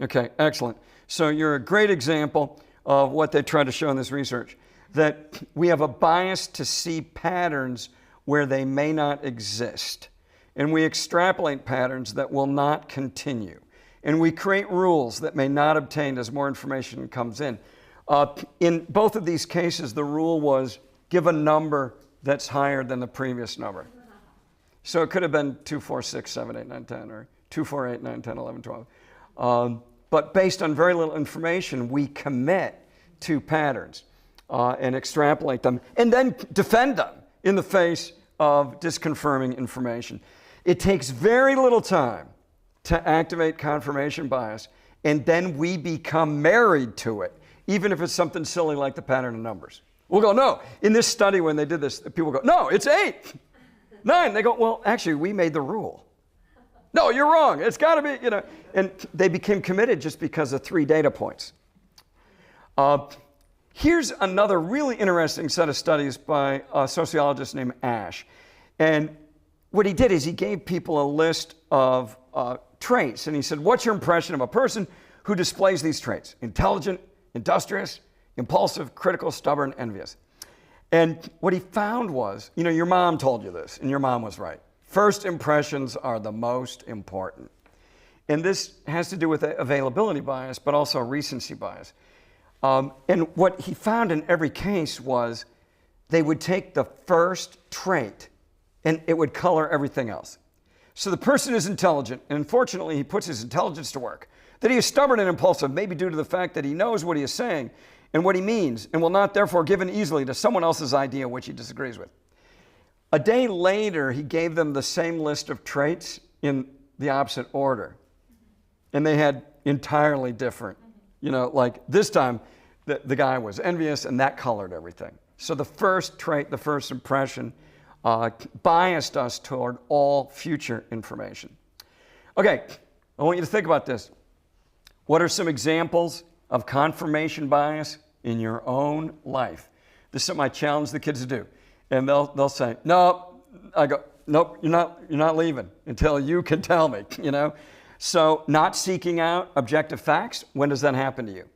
Okay, excellent. So you're a great example of what they try to show in this research, that we have a bias to see patterns where they may not exist. And we extrapolate patterns that will not continue. And we create rules that may not obtain as more information comes in. In both of these cases, the rule was give a number that's higher than the previous number. So it could have been 2, 4, 6, 7, 8, 9, 10, or 2, 4, 8, 9, 10, 11, 12. But based on very little information, we commit to patterns and extrapolate them, and then defend them in the face of disconfirming information. It takes very little time to activate confirmation bias, and then we become married to it, even if it's something silly like the pattern of numbers. We'll go, no. In this study, when they did this, people go, no, it's 8, 9. They go, well, actually, we made the rule. No, you're wrong. It's got to be, And they became committed just because of 3 data points. Here's another really interesting set of studies by a sociologist named Ash. And what he did is he gave people a list of traits. And he said, what's your impression of a person who displays these traits? Intelligent, industrious, impulsive, critical, stubborn, envious. And what he found was, your mom told you this, and your mom was right. First impressions are the most important. And this has to do with availability bias, but also recency bias. And what he found in every case was they would take the first trait and it would color everything else. So the person is intelligent, and unfortunately he puts his intelligence to work. That he is stubborn and impulsive, maybe due to the fact that he knows what he is saying and what he means, and will not therefore give in easily to someone else's idea which he disagrees with. A day later, he gave them the same list of traits in the opposite order. And they had entirely different, like this time, the guy was envious and that colored everything. So the first trait, the first impression, biased us toward all future information. Okay, I want you to think about this. What are some examples of confirmation bias in your own life? This is something I challenge the kids to do. And they'll say, no. I go, nope, you're not leaving until you can tell me, So not seeking out objective facts, when does that happen to you?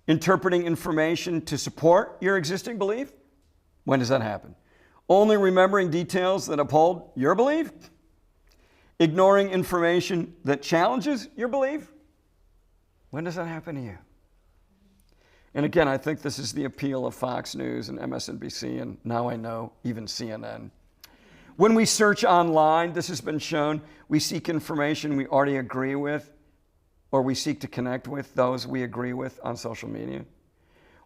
Interpreting information to support your existing belief, when does that happen? Only remembering details that uphold your belief? Ignoring information that challenges your belief? When does that happen to you? And again, I think this is the appeal of Fox News and MSNBC, and now I know even CNN. When we search online, this has been shown, we seek information we already agree with, or we seek to connect with those we agree with on social media.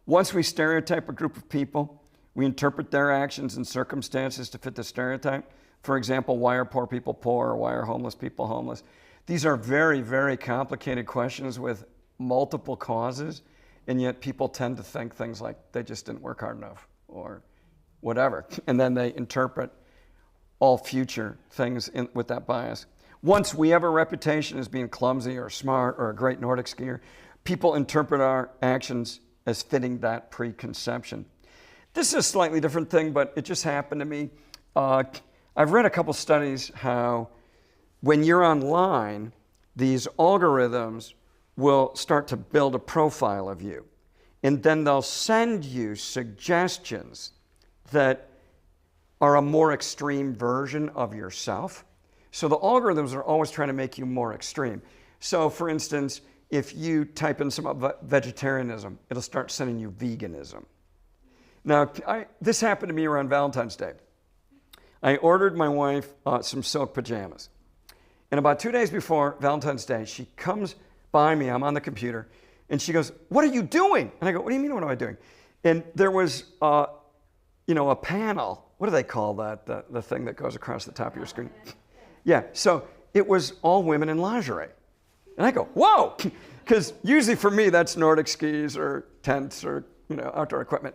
Once we stereotype a group of people, we interpret their actions and circumstances to fit the stereotype. For example, why are poor people poor, or why are homeless people homeless? These are very, very complicated questions with multiple causes. And yet people tend to think things like they just didn't work hard enough or whatever. And then they interpret all future things with that bias. Once we have a reputation as being clumsy or smart or a great Nordic skier, people interpret our actions as fitting that preconception. This is a slightly different thing, but it just happened to me. I've read a couple studies how when you're online, these algorithms will start to build a profile of you. And then they'll send you suggestions that are a more extreme version of yourself. So the algorithms are always trying to make you more extreme. So for instance, if you type in some vegetarianism, it'll start sending you veganism. Now, this happened to me around Valentine's Day. I ordered my wife some silk pajamas. And about 2 days before Valentine's Day, she comes by me, I'm on the computer, and she goes, "What are you doing?" And I go, "What do you mean, what am I doing?" And there was, a panel. What do they call that? The thing that goes across the top of your screen. Yeah, so it was all women in lingerie. And I go, "Whoa!" Because usually for me, that's Nordic skis or tents or, outdoor equipment.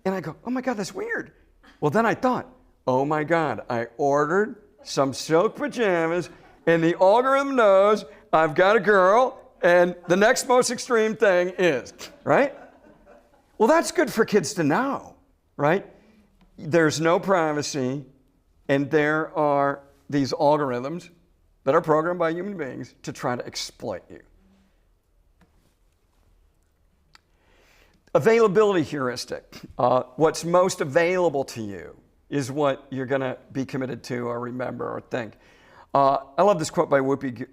And I go, "Oh my God, that's weird." Well, then I thought, oh my God, I ordered some silk pajamas and the algorithm knows I've got a girl and the next most extreme thing is, right? Well, that's good for kids to know, right? There's no privacy and there are these algorithms that are programmed by human beings to try to exploit you. Availability heuristic. What's most available to you is what you're going to be committed to or remember or think. I love this quote by Whoopi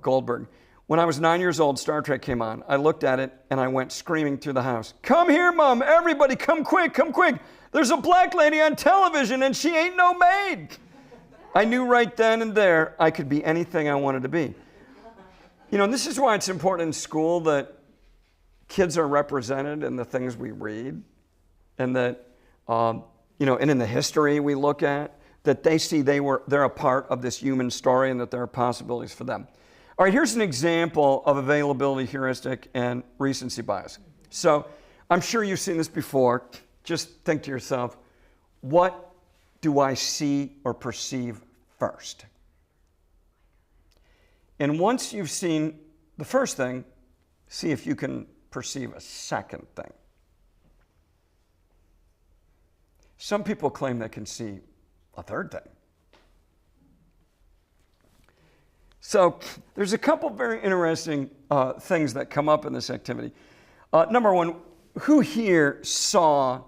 Goldberg. When I was 9 years old, Star Trek came on. I looked at it and I went screaming through the house. "Come here, Mom! Everybody, come quick, come quick! There's a black lady on television and she ain't no maid!" I knew right then and there I could be anything I wanted to be. And this is why it's important in school that kids are represented in the things we read, and that, and in the history we look at, that they see they're a part of this human story and that there are possibilities for them. All right, here's an example of availability heuristic and recency bias. So I'm sure you've seen this before. Just think to yourself, what do I see or perceive first? And once you've seen the first thing, see if you can perceive a second thing. Some people claim they can see a third thing. So there's a couple very interesting things that come up in this activity. Number one, who here saw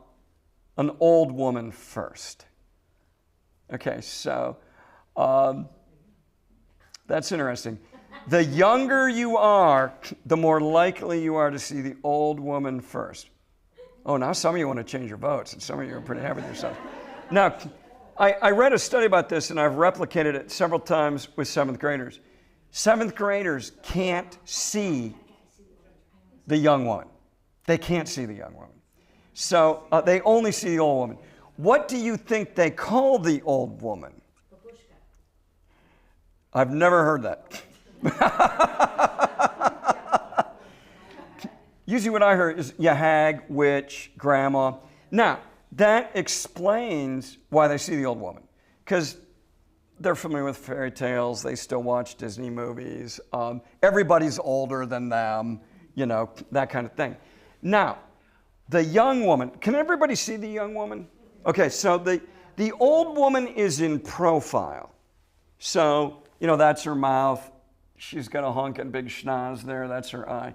an old woman first? Okay, so that's interesting. The younger you are, the more likely you are to see the old woman first. Oh, now some of you want to change your votes, and some of you are pretty happy with yourself. Now, I read a study about this, and I've replicated it several times with 7th graders. 7th graders can't see the young woman. They can't see the young woman. So they only see the old woman. What do you think they call the old woman? I've never heard that. Usually what I heard is hag, witch, grandma. Now, that explains why they see the old woman. Because they're familiar with fairy tales. They still watch Disney movies. Everybody's older than them, that kind of thing. Now, the young woman, can everybody see the young woman? Okay, so the old woman is in profile. So, that's her mouth. She's got a honking big schnoz there. That's her eye.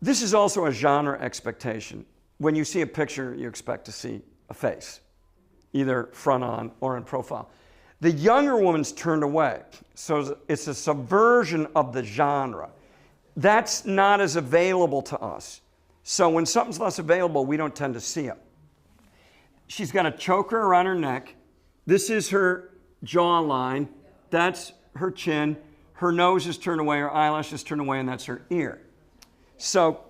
This is also a genre expectation. When you see a picture, you expect to see a face, either front on or in profile. The younger woman's turned away. So it's a subversion of the genre. That's not as available to us. So when something's less available, we don't tend to see it. She's got a choker around her neck. This is her jawline. That's her chin. Her nose is turned away, her eyelash is turned away, and that's her ear. So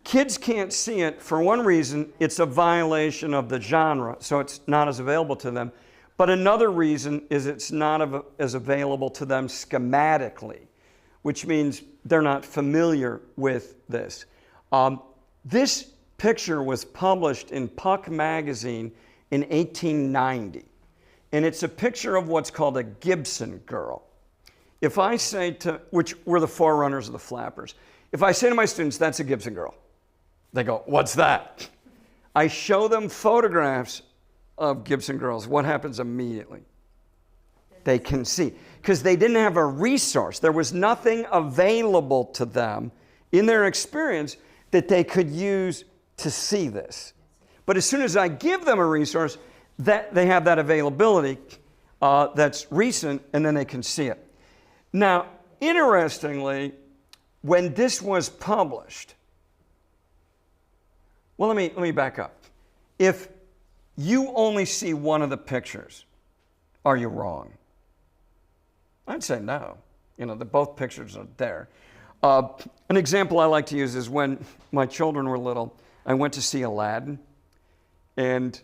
kids can't see it. For one reason, it's a violation of the genre, so it's not as available to them. But another reason is it's not as available to them schematically, which means they're not familiar with this. This picture was published in Puck magazine in 1890, and it's a picture of what's called a Gibson girl. If I say which were the forerunners of the flappers, if I say to my students, that's a Gibson girl, they go, what's that? I show them photographs of Gibson girls. What happens immediately? They can see. Because they didn't have a resource. There was nothing available to them in their experience that they could use to see this. But as soon as I give them a resource, that they have that availability that's recent, and then they can see it. Now, interestingly, when this was published, well, let me back up. If you only see one of the pictures, Are you wrong? I'd say no. You know, both pictures are there. An example I like to use is when my children were little, I went to see Aladdin, and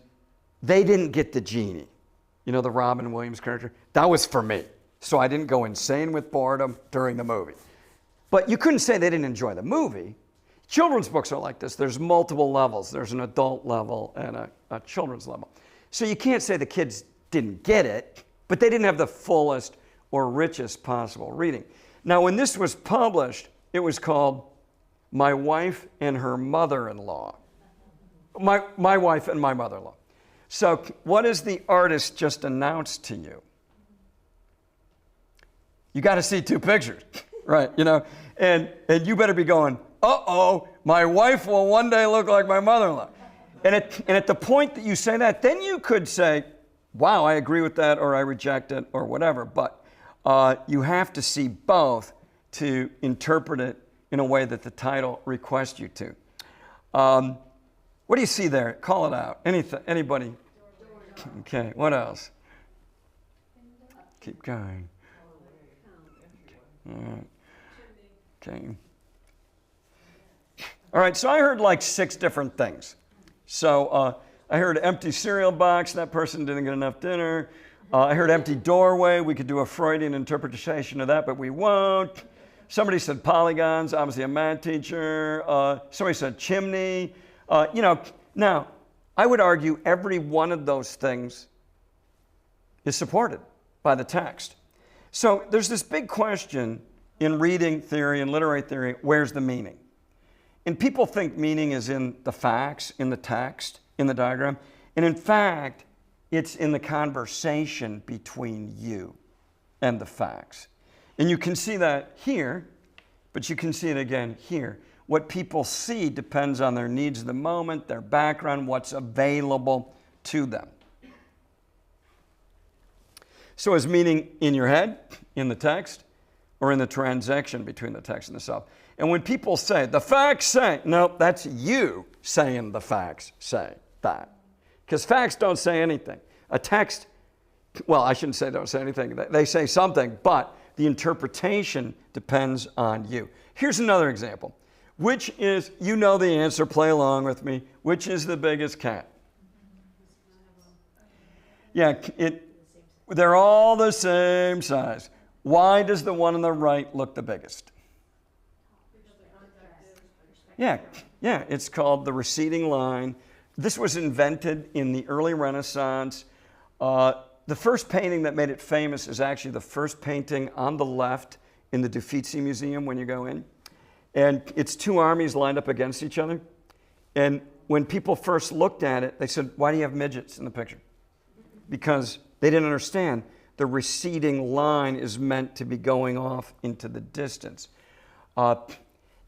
they didn't get the genie. You know, the Robin Williams character? That was for me. So I didn't go insane with boredom during the movie. But you couldn't say they didn't enjoy the movie. Children's books are like this. There's multiple levels. There's an adult level and a children's level. So you can't say the kids didn't get it, but they didn't have the fullest or richest possible reading. Now, when this was published, it was called My Wife and Her Mother-in-Law. My wife and my mother-in-law. So what has the artist just announced to you? You got to see two pictures, right? You know, and you better be going, uh-oh, my wife will one day look like my mother-in-law. And at the point that you say that, then you could say, wow, I agree with that, or I reject it, or whatever. But you have to see both to interpret it in a way that the title requests you to. What do you see there? Call it out. Anybody? Okay, what else? Keep going. Okay. All right, so I heard like 6 different things. So I heard empty cereal box, that person didn't get enough dinner. I heard empty doorway, we could do a Freudian interpretation of that, but we won't. Somebody said polygons, obviously a math teacher. Somebody said chimney. You know, now, I would argue every one of those things is supported by the text. So there's this big question in reading theory and literary theory, where's the meaning? And people think meaning is in the facts, in the text, in the diagram. And in fact, it's in the conversation between you and the facts. And you can see that here, but you can see it again here. What people see depends on their needs of the moment, their background, what's available to them. So is meaning in your head, in the text, or in the transaction between the text and the self? And when people say, the facts say, no, that's you saying the facts say that. Because facts don't say anything. A text, well, I shouldn't say don't say anything. They say something, but the interpretation depends on you. Here's another example. Which is, you know the answer, play along with me. Which is the biggest cat? Yeah, they're all the same size. Why does the one on the right look the biggest? Yeah, it's called the receding line. This was invented in the early Renaissance. The first painting that made it famous is actually the first painting on the left in the Uffizi Museum when you go in. And it's 2 armies lined up against each other. And when people first looked at it, they said, why do you have midgets in the picture? Because they didn't understand the receding line is meant to be going off into the distance.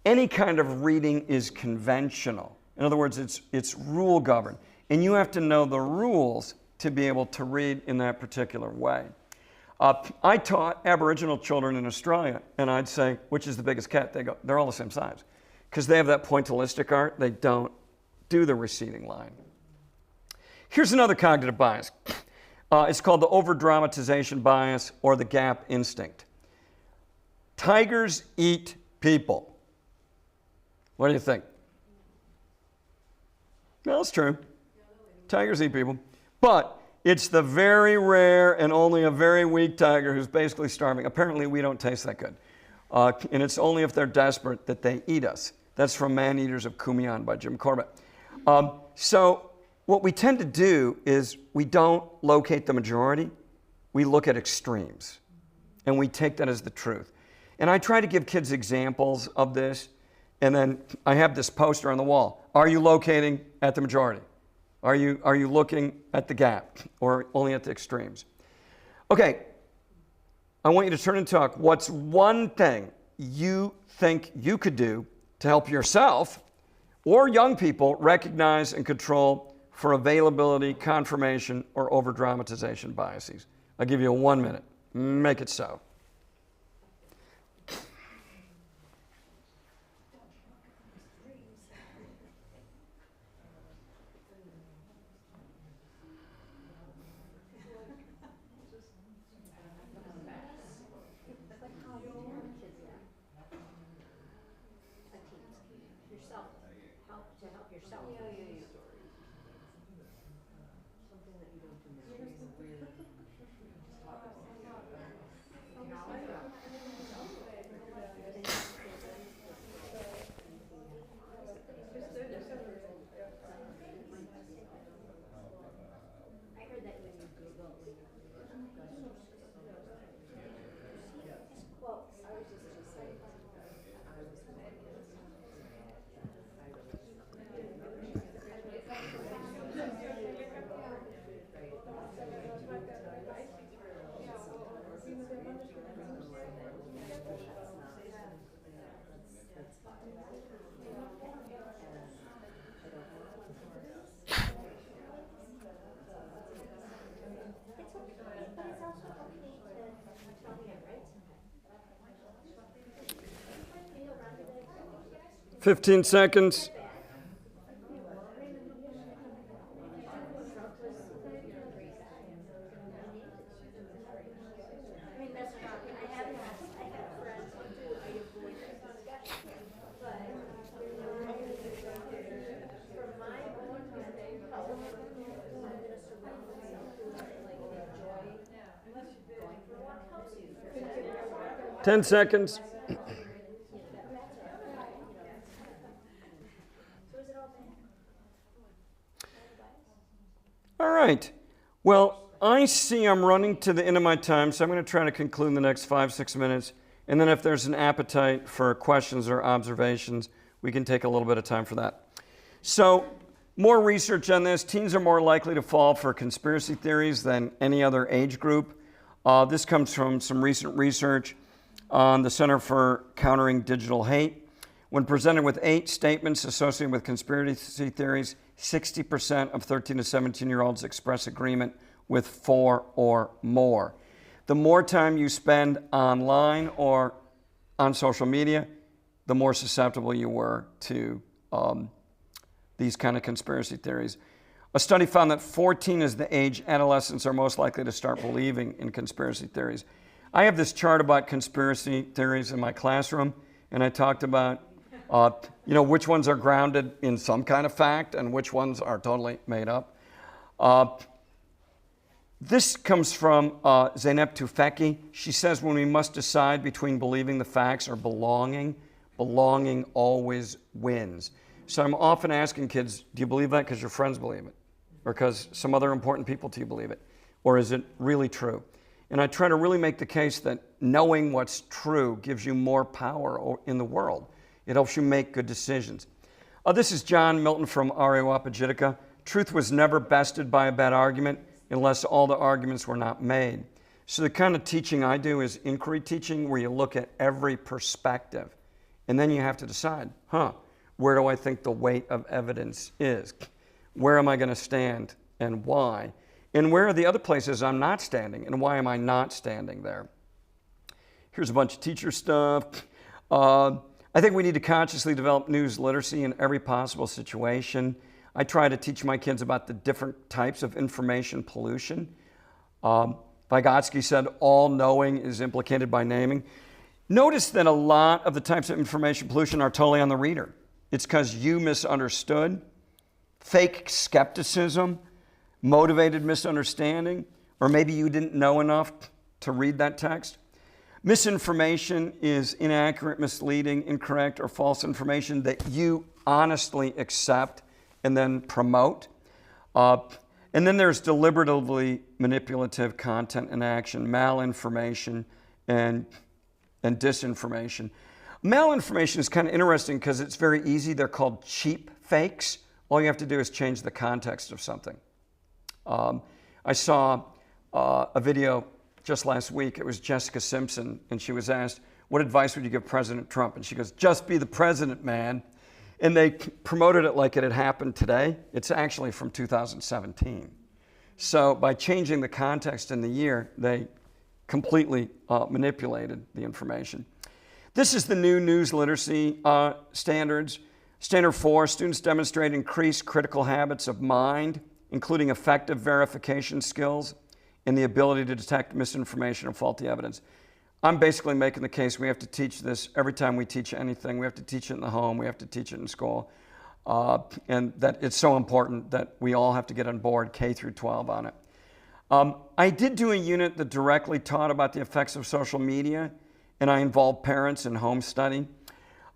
Any kind of reading is conventional. In other words, it's rule governed. And you have to know the rules to be able to read in that particular way. I taught Aboriginal children in Australia, and I'd say, which is the biggest cat? They go, they're all the same size. Because they have that pointillistic art, they don't do the receding line. Here's another cognitive bias. It's called the over-dramatization bias or the gap instinct. Tigers eat people. What do you think? Well, it's true. Tigers eat people. But it's the very rare and only a very weak tiger who's basically starving. Apparently, we don't taste that good. And it's only if they're desperate that they eat us. That's from Man Eaters of Kumeyaay by Jim Corbett. So what we tend to do is we don't locate the majority. We look at extremes. And we take that as the truth. And I try to give kids examples of this. And then I have this poster on the wall. Are you locating at the majority? Are you looking at the gap or only at the extremes? Okay, I want you to turn and talk. What's one thing you think you could do to help yourself or young people recognize and control for availability, confirmation, or over-dramatization biases? I'll give you 1 minute. Make it so.
also okay to tell me I'm right sometimes.
15 seconds. Ten seconds. All right. Well, I see I'm running to the end of my time, so I'm going to try to conclude in the next 5-6 minutes. And then if there's an appetite for questions or observations, we can take a little bit of time for that. So, more research on this. Teens are more likely to fall for conspiracy theories than any other age group. This comes from some recent research on the Center for Countering Digital Hate. When presented with 8 statements associated with conspiracy theories, 60% of 13 to 17-year-olds express agreement with 4 or more. The more time you spend online or on social media, the more susceptible you were to these kind of conspiracy theories. A study found that 14 is the age adolescents are most likely to start believing in conspiracy theories. I have this chart about conspiracy theories in my classroom, and I talked about which ones are grounded in some kind of fact and which ones are totally made up. This comes from Zeynep Tufekci. She says when we must decide between believing the facts or belonging, belonging always wins. So I'm often asking kids, do you believe that because your friends believe it? Or because some other important people to you believe it? Or is it really true? And I try to really make the case that knowing what's true gives you more power in the world. It helps you make good decisions. This is John Milton from Areopagitica. Truth was never bested by a bad argument unless all the arguments were not made. So the kind of teaching I do is inquiry teaching, where you look at every perspective. And then you have to decide, where do I think the weight of evidence is? Where am I going to stand and why? And where are the other places I'm not standing and why am I not standing there? Here's a bunch of teacher stuff. I think we need to consciously develop news literacy in every possible situation. I try to teach my kids about the different types of information pollution. Vygotsky said all knowing is implicated by naming. Notice that a lot of the types of information pollution are totally on the reader. It's because you misunderstood, fake skepticism, motivated misunderstanding, or maybe you didn't know enough to read that text. Misinformation is inaccurate, misleading, incorrect, or false information that you honestly accept and then promote. And then there's deliberatively manipulative content and action, malinformation, and disinformation. Malinformation is kind of interesting because it's very easy. They're called cheap fakes. All you have to do is change the context of something. I saw a video just last week. It was Jessica Simpson, and she was asked, what advice would you give President Trump? And she goes, just be the president, man. And they promoted it like it had happened today. It's actually from 2017. So by changing the context in the year, they completely manipulated the information. This is the new news literacy standards. Standard 4, students demonstrate increased critical habits of mind, including effective verification skills and the ability to detect misinformation or faulty evidence. I'm basically making the case we have to teach this every time we teach anything. We have to teach it in the home. We have to teach it in school. and that it's so important that we all have to get on board K through 12 on it. I did do a unit that directly taught about the effects of social media, and I involved parents in home study.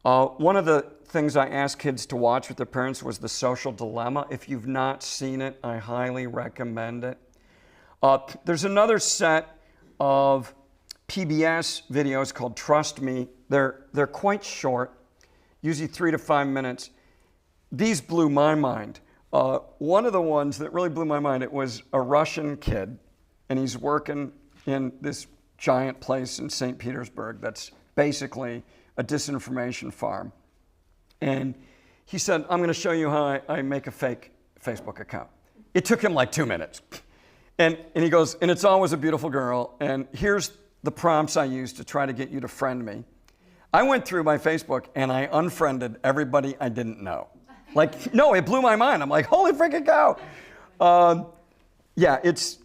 One of the things I asked kids to watch with their parents was The Social Dilemma. If you've not seen it, I highly recommend it. There's another set of PBS videos called Trust Me. They're quite short, usually 3 to 5 minutes. These blew my mind. One of the ones that really blew my mind, it was a Russian kid, and he's working in this giant place in St. Petersburg that's basically a disinformation farm. And he said, I'm going to show you how I make a fake Facebook account. It took him like 2 minutes. And he goes, and it's always a beautiful girl, and here's the prompts I use to try to get you to friend me. I went through my Facebook and I unfriended everybody I didn't know. Like, no, it blew my mind. I'm like, holy freaking cow. Yeah, it's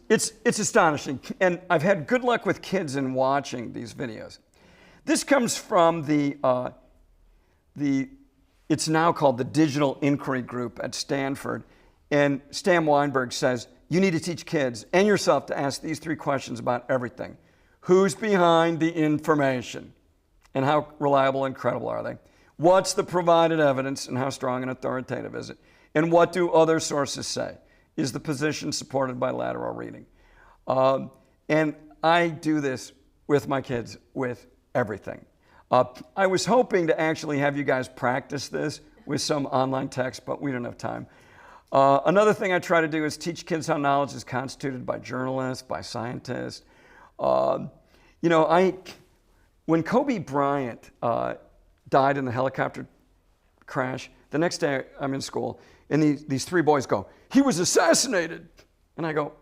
astonishing. And I've had good luck with kids in watching these videos. This comes from it's now called the Digital Inquiry Group at Stanford. And Stan Weinberg says, you need to teach kids and yourself to ask these 3 questions about everything. Who's behind the information? And how reliable and credible are they? What's the provided evidence and how strong and authoritative is it? And what do other sources say? Is the position supported by lateral reading? And I do this with my kids with everything. I was hoping to actually have you guys practice this with some online text, but we don't have time. Another thing I try to do is teach kids how knowledge is constituted by journalists, by scientists. You know, when Kobe Bryant died in the helicopter crash, the next day I'm in school, and these 3 boys go, he was assassinated. And I go,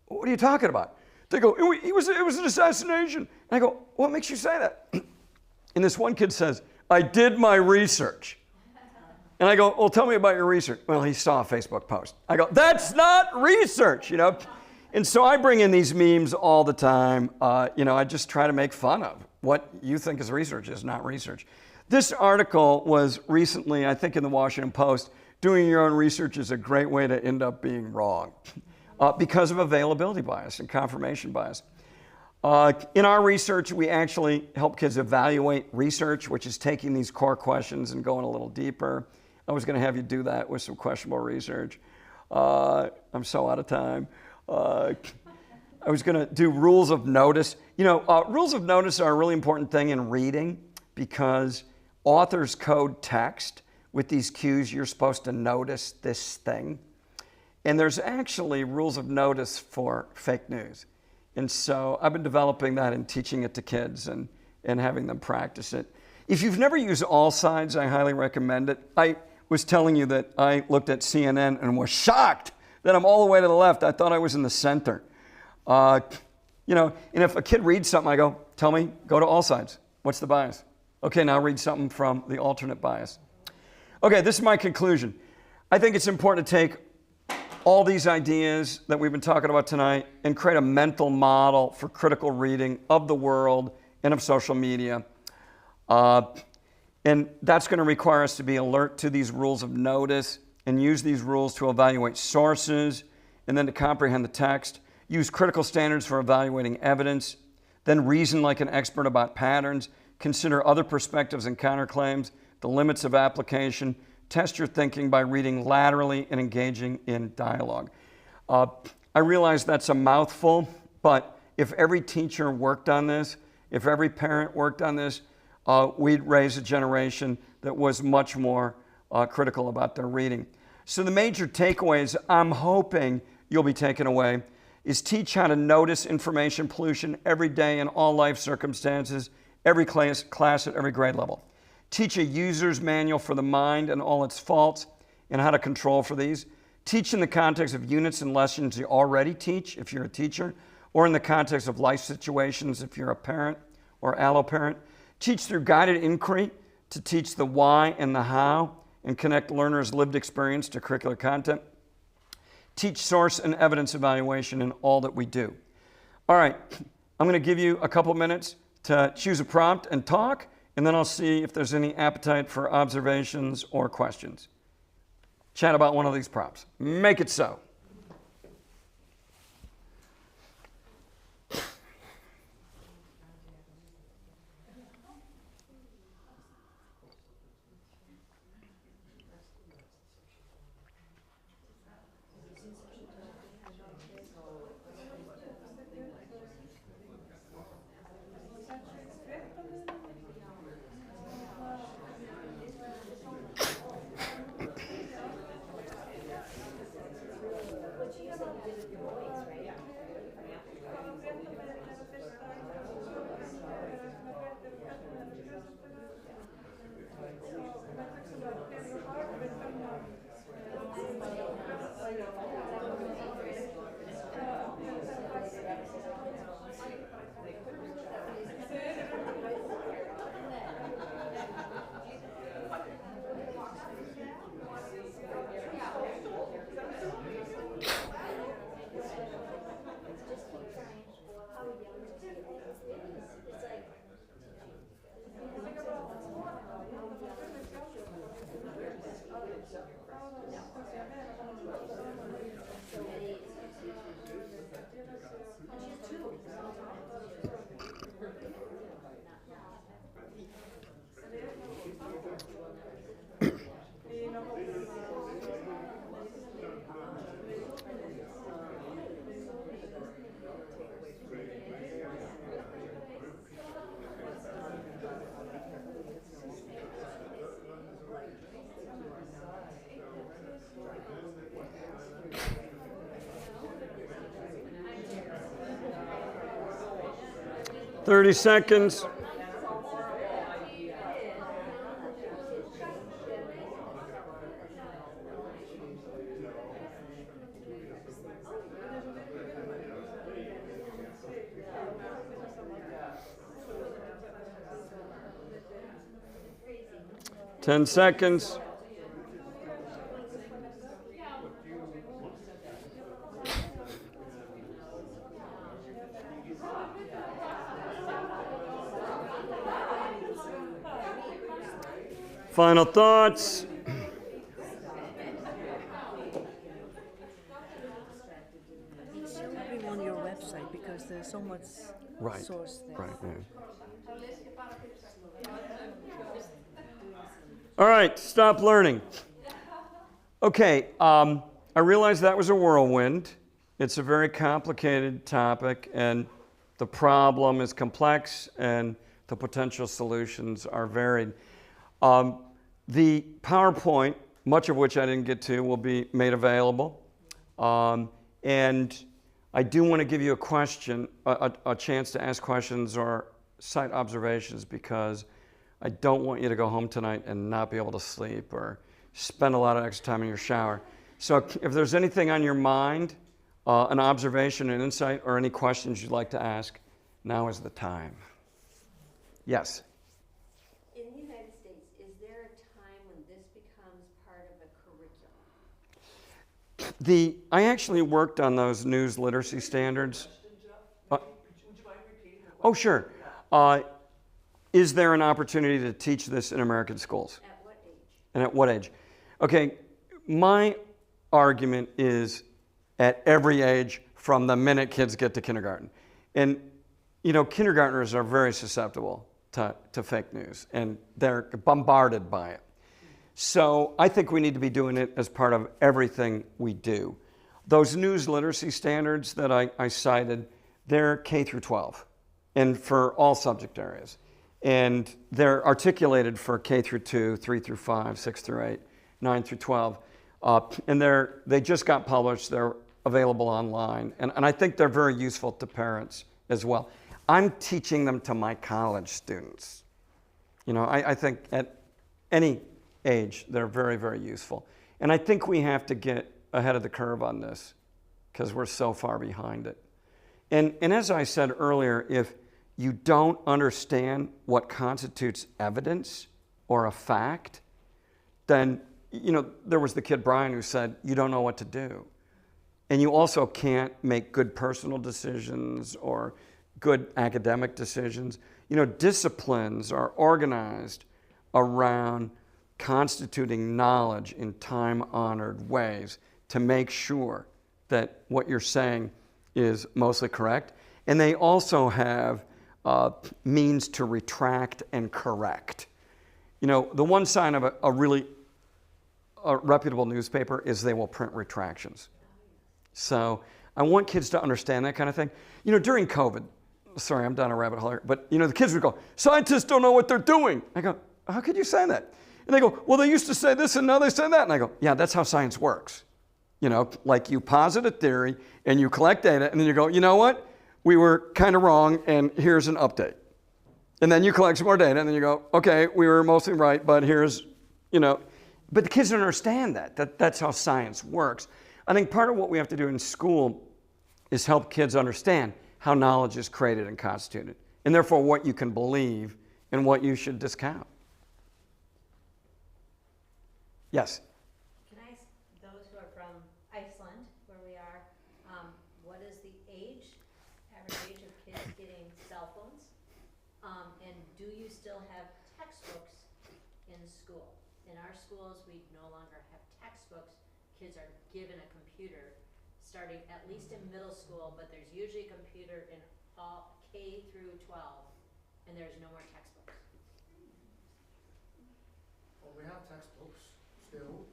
what are you talking about? They go, it was an assassination. And I go, what makes you say that? And this one kid says, I did my research. And I go, well, tell me about your research. Well, he saw a Facebook post. I go, that's not research, you know? And so I bring in these memes all the time. You know, I just try to make fun of what you think is research is not research. This article was recently, I think, in the Washington Post. Doing your own research is a great way to end up being wrong because of availability bias and confirmation bias. In our research, we actually help kids evaluate research, which is taking these core questions and going a little deeper. I was going to have you do that with some questionable research. I'm so out of time. I was going to do rules of notice. You know, rules of notice are a really important thing in reading because authors code text with these cues. You're supposed to notice this thing. And there's actually rules of notice for fake news. And so I've been developing that and teaching it to kids and having them practice it. If you've never used All Sides, I highly recommend it. I was telling you that I looked at CNN and was shocked that I'm all the way to the left. I thought I was in the center. You know, and if a kid reads something, I go, tell me, go to All Sides. What's the bias? Okay, now read something from the alternate bias. Okay, this is my conclusion. I think it's important to take all these ideas that we've been talking about tonight and create a mental model for critical reading of the world and of social media. And that's going to require us to be alert to these rules of notice and use these rules to evaluate sources and then to comprehend the text, use critical standards for evaluating evidence, then reason like an expert about patterns, consider other perspectives and counterclaims, the limits of application, test your thinking by reading laterally and engaging in dialogue. I realize that's a mouthful, but if every teacher worked on this, if every parent worked on this, we'd raise a generation that was much more critical about their reading. So the major takeaways I'm hoping you'll be taken away is teach how to notice information pollution every day in all life circumstances, every class at every grade level. Teach a user's manual for the mind and all its faults and how to control for these. Teach in the context of units and lessons you already teach if you're a teacher, or in the context of life situations if you're a parent or allo-parent. Teach through guided inquiry to teach the why and the how and connect learners' lived experience to curricular content. Teach source and evidence evaluation in all that we do. All right, I'm going to give you a couple minutes to choose a prompt and talk, and then I'll see if there's any appetite for observations or questions. chat about one of these props. Make it so. Thirty seconds. Ten seconds. Final thoughts.
It should be on your website because there's so much source there.
Right. Yeah. All right, stop learning. Okay, I realize that was a whirlwind. It's a very complicated topic, and the problem is complex, and the potential solutions are varied. The PowerPoint, much of which I didn't get to, will be made available. And I do want to give you a chance to ask questions or cite observations, because I don't want you to go home tonight and not be able to sleep or spend a lot of extra time in your shower. So if there's anything on your mind, an observation, an insight, or any questions you'd like to ask, now is the time. Yes?
In the United States, is there a time when this becomes part of a curriculum?
I actually worked on those news literacy standards.
Would you mind repeating the question?
Oh, sure. Is there an opportunity to teach this in American schools?
At what age?
And at what age? Okay, my argument is at every age from the minute kids get to kindergarten. And, you know, kindergartners are very susceptible to fake news, and they're bombarded by it. So I think we need to be doing it as part of everything we do. Those news literacy standards that I cited, they're K through 12, and for all subject areas. And they're articulated for K through 2, 3 through 5, 6 through 8, 9 through 12. And they just got published. They're available online. And I think they're very useful to parents as well. I'm teaching them to my college students. You know, I think at any age, they're very, very useful. And I think we have to get ahead of the curve on this because we're so far behind it. And as I said earlier, if you don't understand what constitutes evidence or a fact, then, you know, there was the kid Brian who said, you don't know what to do. And you also can't make good personal decisions or good academic decisions. You know, disciplines are organized around constituting knowledge in time-honored ways to make sure that what you're saying is mostly correct. And they also have means to retract and correct. You know, the one sign of a really reputable newspaper is they will print retractions. So I want kids to understand that kind of thing. You know, during COVID, sorry, I'm down a rabbit hole here, but you know, the kids would go, scientists don't know what they're doing. I go, how could you say that? And they go, well, they used to say this and now they say that. And I go, yeah, that's how science works. You know, like you posit a theory and you collect data and then you go, you know what? We were kind of wrong and here's an update. And then you collect some more data and then you go, okay, we were mostly right, but here's, you know. But the kids don't understand that. That's how science works. I think part of what we have to do in school is help kids understand how knowledge is created and constituted, and therefore what you can believe and what you should discount. Yes?
Can I ask those who are from Iceland, where we are, what is the average age of kids getting cell phones? And do you still have textbooks in school? In our schools, we no longer have textbooks. Kids are given a computer starting at least in middle school, but there's usually a computer in all K through 12, and there's no more textbooks.
Well, we have textbooks still,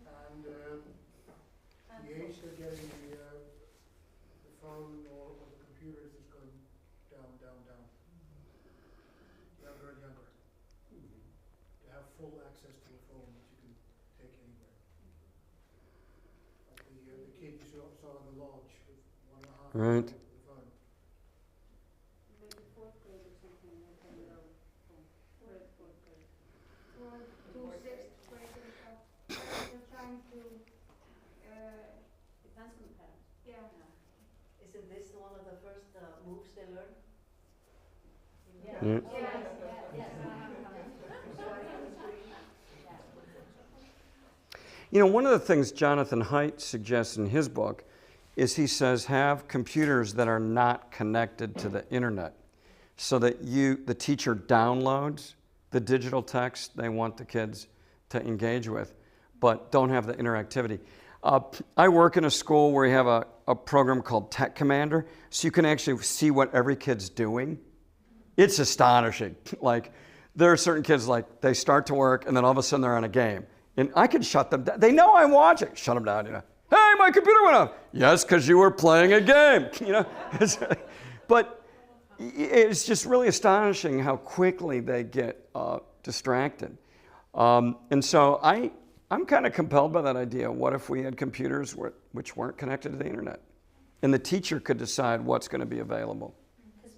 and the age they're getting the phone or the computers is going down, down, down. Younger and younger. They have full access to a phone that you can take anywhere. Like the kid you saw in the lodge with 1.5
Right.
with the phone.
Maybe fourth grade or something like that. Fourth grade.
Well, to sixth grade and stuff. They're trying to,
Depends on the parents.
yeah.
Isn't this one of the first moves they learn?
Yeah.
Mm.
Yes.
You know, one of the things Jonathan Haidt suggests in his book is he says have computers that are not connected to the internet so that the teacher downloads the digital text they want the kids to engage with, but don't have the interactivity. I work in a school where we have a program called Tech Commander, so you can actually see what every kid's doing. It's astonishing. Like, there are certain kids, like, they start to work, and then all of a sudden they're on a game. And I can shut them down. They know I'm watching. Shut them down, you know. Hey, my computer went off. Yes, because you were playing a game, you know. But it's just really astonishing how quickly they get distracted. And so I'm kind of compelled by that idea. What if we had computers which weren't connected to the internet? And the teacher could decide what's going to be available.
Because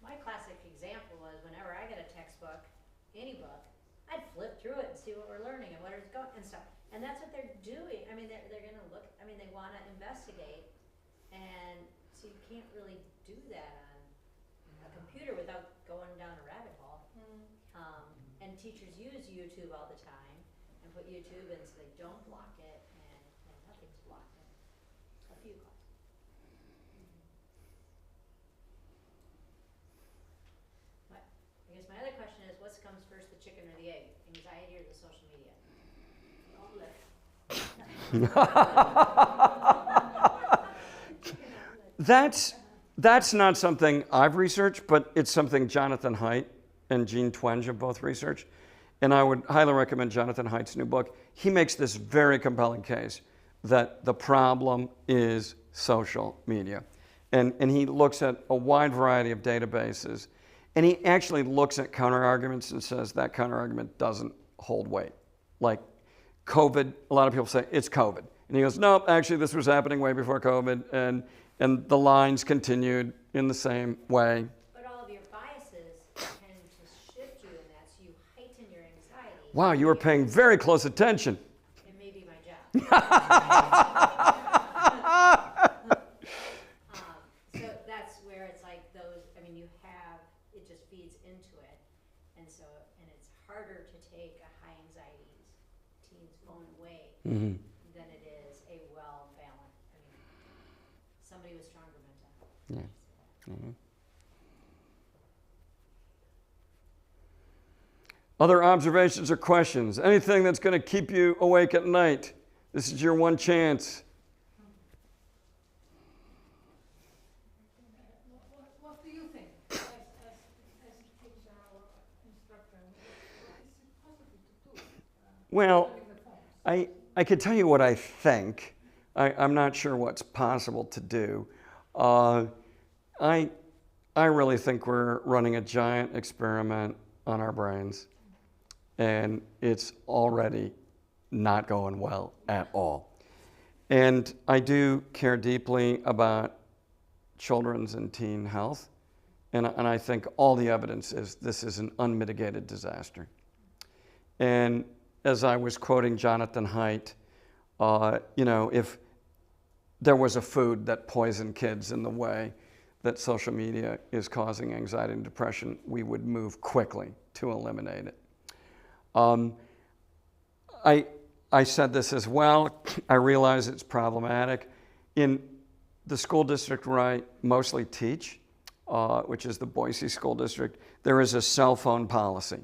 my classic example was whenever I got a textbook, any book, I'd flip through it and see what we're learning and where it's going and stuff. And that's what they're doing. I mean, they're going to look, I mean, they want to investigate. And so you can't really do that on a computer without going down a rabbit hole. And teachers use YouTube all the time and put YouTube in so they don't block it, and nothing's blocked in a few classes. I guess my other question is, what comes first, the chicken or the egg? Anxiety or the social media?
That's not something I've researched, but it's something Jonathan Haidt and Jean Twenge have both researched. And I would highly recommend Jonathan Haidt's new book. He makes this very compelling case that the problem is social media. And he looks at a wide variety of databases. And he actually looks at counter-arguments and says that counter-argument doesn't hold weight. Like COVID, a lot of people say it's COVID. And he goes, no, actually this was happening way before COVID. And the lines continued in the same way.
But all of your biases tend to shift you in that, so you heighten your anxiety.
Wow, you were paying very close attention.
It may be my job. So that's where it's like those, I mean, you have, it just feeds into it. And so, and it's harder to take a high anxiety teen's phone away
Mm-hmm.
than it is a well-balanced, I mean, somebody with stronger mental health.
Yeah. Mm-hmm. Other observations or questions? Anything that's going to keep you awake at night? This is your one chance.
What do you think as teacher or instructor? What is it possible to do?
Well,
With the phones?
I could tell you what I think. I'm not sure what's possible to do. I really think we're running a giant experiment on our brains, and it's already not going well at all. And I do care deeply about children's and teen health, and I think all the evidence is this is an unmitigated disaster. And as I was quoting Jonathan Haidt, if there was a food that poisoned kids in the way that social media is causing anxiety and depression, we would move quickly to eliminate it. I said this as well. I realize it's problematic. In the school district where I mostly teach, which is the Boise School District, there is a cell phone policy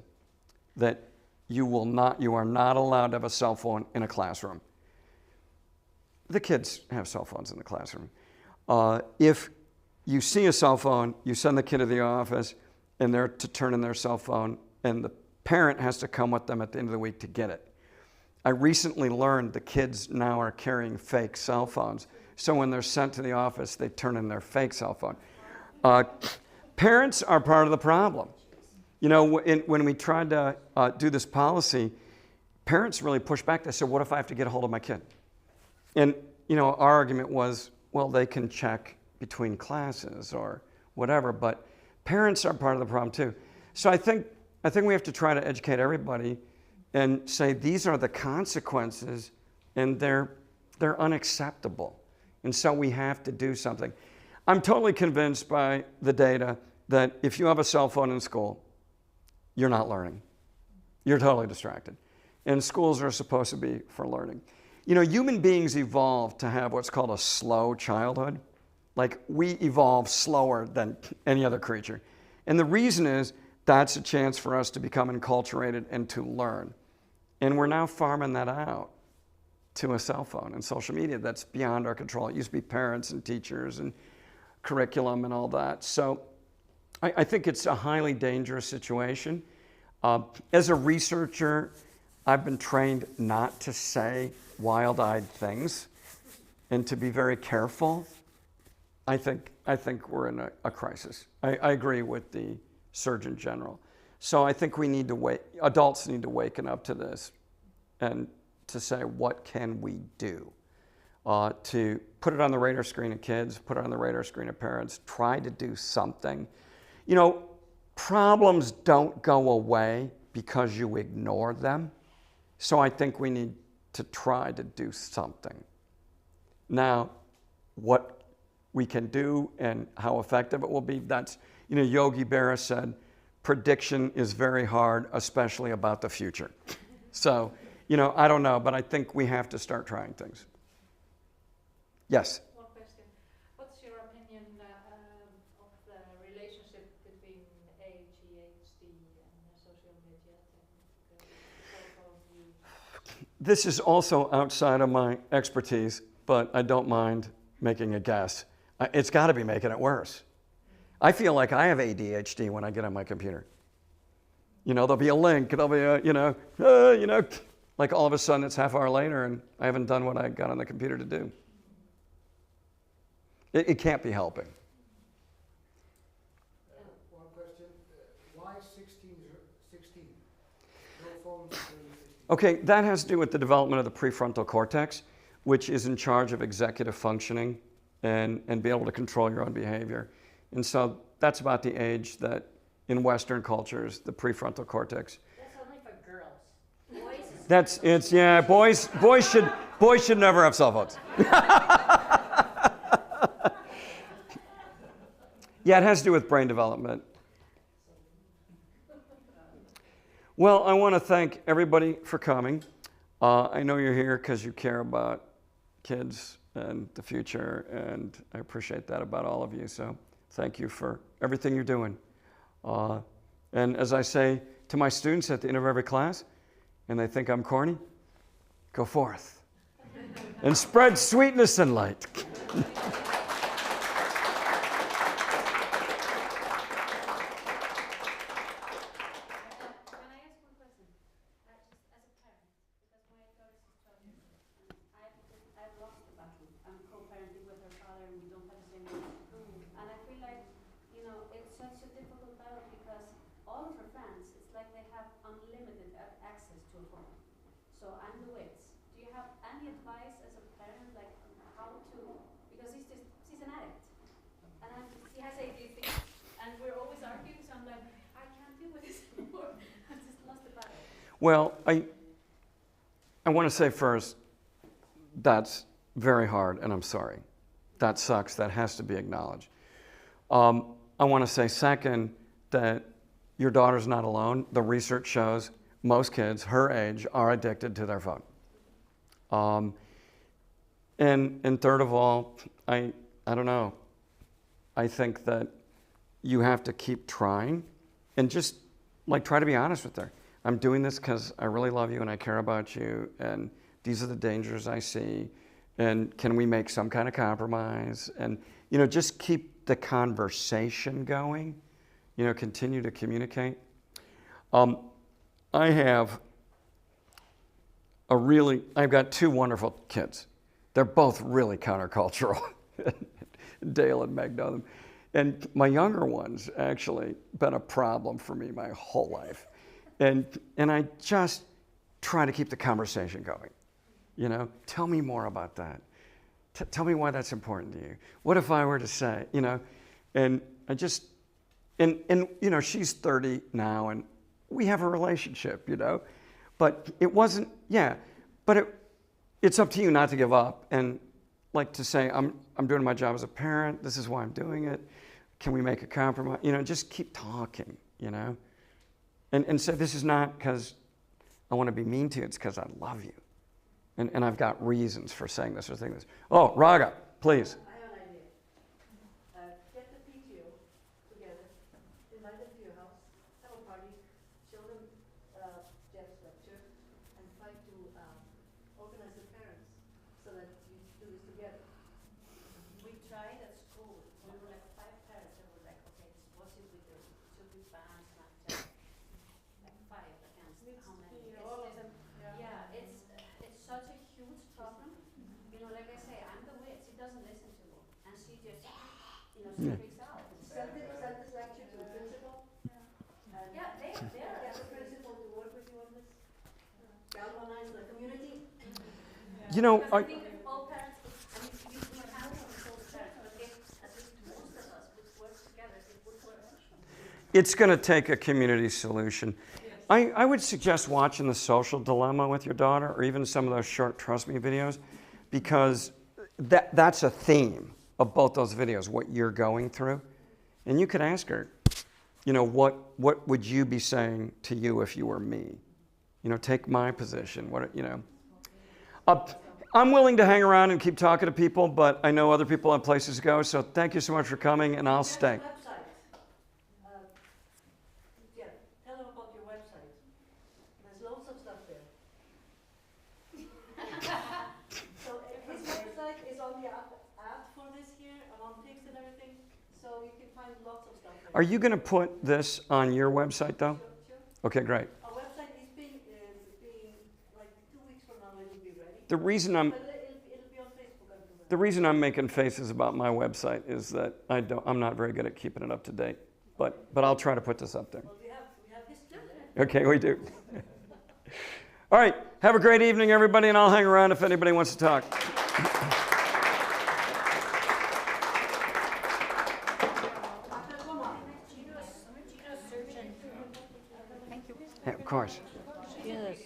that you are not allowed to have a cell phone in a classroom. The kids have cell phones in the classroom. If you see a cell phone, you send the kid to the office, and they're to turn in their cell phone, and the parent has to come with them at the end of the week to get it. I recently learned the kids now are carrying fake cell phones, so when they're sent to the office, they turn in their fake cell phone. Parents are part of the problem. When we tried to do this policy, parents really pushed back. They said, what if I have to get a hold of my kid? And, our argument was, well, they can check between classes or whatever, but parents are part of the problem too. So I think we have to try to educate everybody and say these are the consequences, and they're unacceptable. And so we have to do something. I'm totally convinced by the data that if you have a cell phone in school, you're not learning. You're totally distracted. And schools are supposed to be for learning. Human beings evolved to have what's called a slow childhood. Like, we evolve slower than any other creature. And the reason is that's a chance for us to become enculturated and to learn. And we're now farming that out to a cell phone and social media that's beyond our control. It used to be parents and teachers and curriculum and all that. So I think it's a highly dangerous situation. As a researcher, I've been trained not to say wild-eyed things and to be very careful. I think we're in a crisis. I agree with the Surgeon General. So I think adults need to waken up to this and to say, what can we do? To put it on the radar screen of kids, put it on the radar screen of parents, try to do something. Problems don't go away because you ignore them. So I think we need to try to do something. Now, what we can do and how effective it will be, that's, Yogi Berra said, prediction is very hard, especially about the future. So, I don't know, but I think we have to start trying things. Yes?
One question. What's your opinion of the relationship between ADHD and social media cell phone use?
This is also outside of my expertise, but I don't mind making a guess. It's got to be making it worse. I feel like I have ADHD when I get on my computer. There'll be a link, there'll be like all of a sudden it's half hour later and I haven't done what I got on the computer to do. It can't be helping.
One question, why 16? No phones during 16?
Okay, that has to do with the development of the prefrontal cortex, which is in charge of executive functioning and be able to control your own behavior. And so that's about the age that in Western cultures, the prefrontal cortex.
That's only for girls.
Boys should never have cell phones. Yeah, it has to do with brain development. Well, I want to thank everybody for coming. I know you're here because you care about kids and the future, and I appreciate that about all of you. So thank you for everything you're doing. And as I say to my students at the end of every class, and they think I'm corny, go forth and spread sweetness and light. Well, I want to say first, that's very hard, and I'm sorry. That sucks. That has to be acknowledged. I want to say second that your daughter's not alone. The research shows most kids her age are addicted to their phone. And third of all, I don't know. I think that you have to keep trying and just like try to be honest with her. I'm doing this because I really love you and I care about you, and these are the dangers I see, and can we make some kind of compromise? And, just keep the conversation going, continue to communicate. I've got two wonderful kids. They're both really countercultural. Dale and Meg know them. And my younger one's actually been a problem for me my whole life. And I just try to keep the conversation going. Tell me more about that. Tell me why that's important to you. What if I were to say, and I just, and she's 30 now and we have a relationship, but it wasn't, but it's up to you not to give up and like to say, I'm doing my job as a parent. This is why I'm doing it. Can we make a compromise? Just keep talking, And say, this is not because I want to be mean to you, it's because I love you. And I've got reasons for saying this or saying this. Oh, Raga, please.
I have an idea. Get the PTO together, invite them to your house, have a party, show them Jeff's lecture, and try to organize the parents so that you do this together.
We tried at school. We were like 5 parents that were like, okay, what should we do? Should we ban Snapchat? Like 5 against how many?
All of them.
Yeah, it's such a huge problem. Like I say, I'm the witch. She doesn't listen to me, and she just, she freaks out.
Send this lecture to the principal.
Yeah, they're.
Get the principal to work with you on this. Galvanize the community.
I think if all parents, we have some close parents, but if at least most of us would work together, it would work.
It's going to take a community solution. I would suggest watching The Social Dilemma with your daughter, or even some of those short Trust Me videos, because that's a theme of both those videos, what you're going through. And you could ask her, what would you be saying to you if you were me? Take my position. I'm willing to hang around and keep talking to people, but I know other people have places to go, so thank you so much for coming, and I'll stay.
Tell them about your website. There's loads of stuff there. So his website is on the app for this year, and on Pix and everything, so you can find lots of stuff there.
Are you going to put this on your website, though?
Sure.
Okay, great.
Our website is being like 2 weeks from now, it will be ready.
The reason
But it'll be on Facebook until then.
The reason I'm making faces about my website is that I'm not very good at keeping it up to date, but I'll try to put this up there.
Well, we have history there.
Okay, we do. All right, have a great evening, everybody, and I'll hang around if anybody wants to talk.
Thank you.
Yeah, of course.
Yes.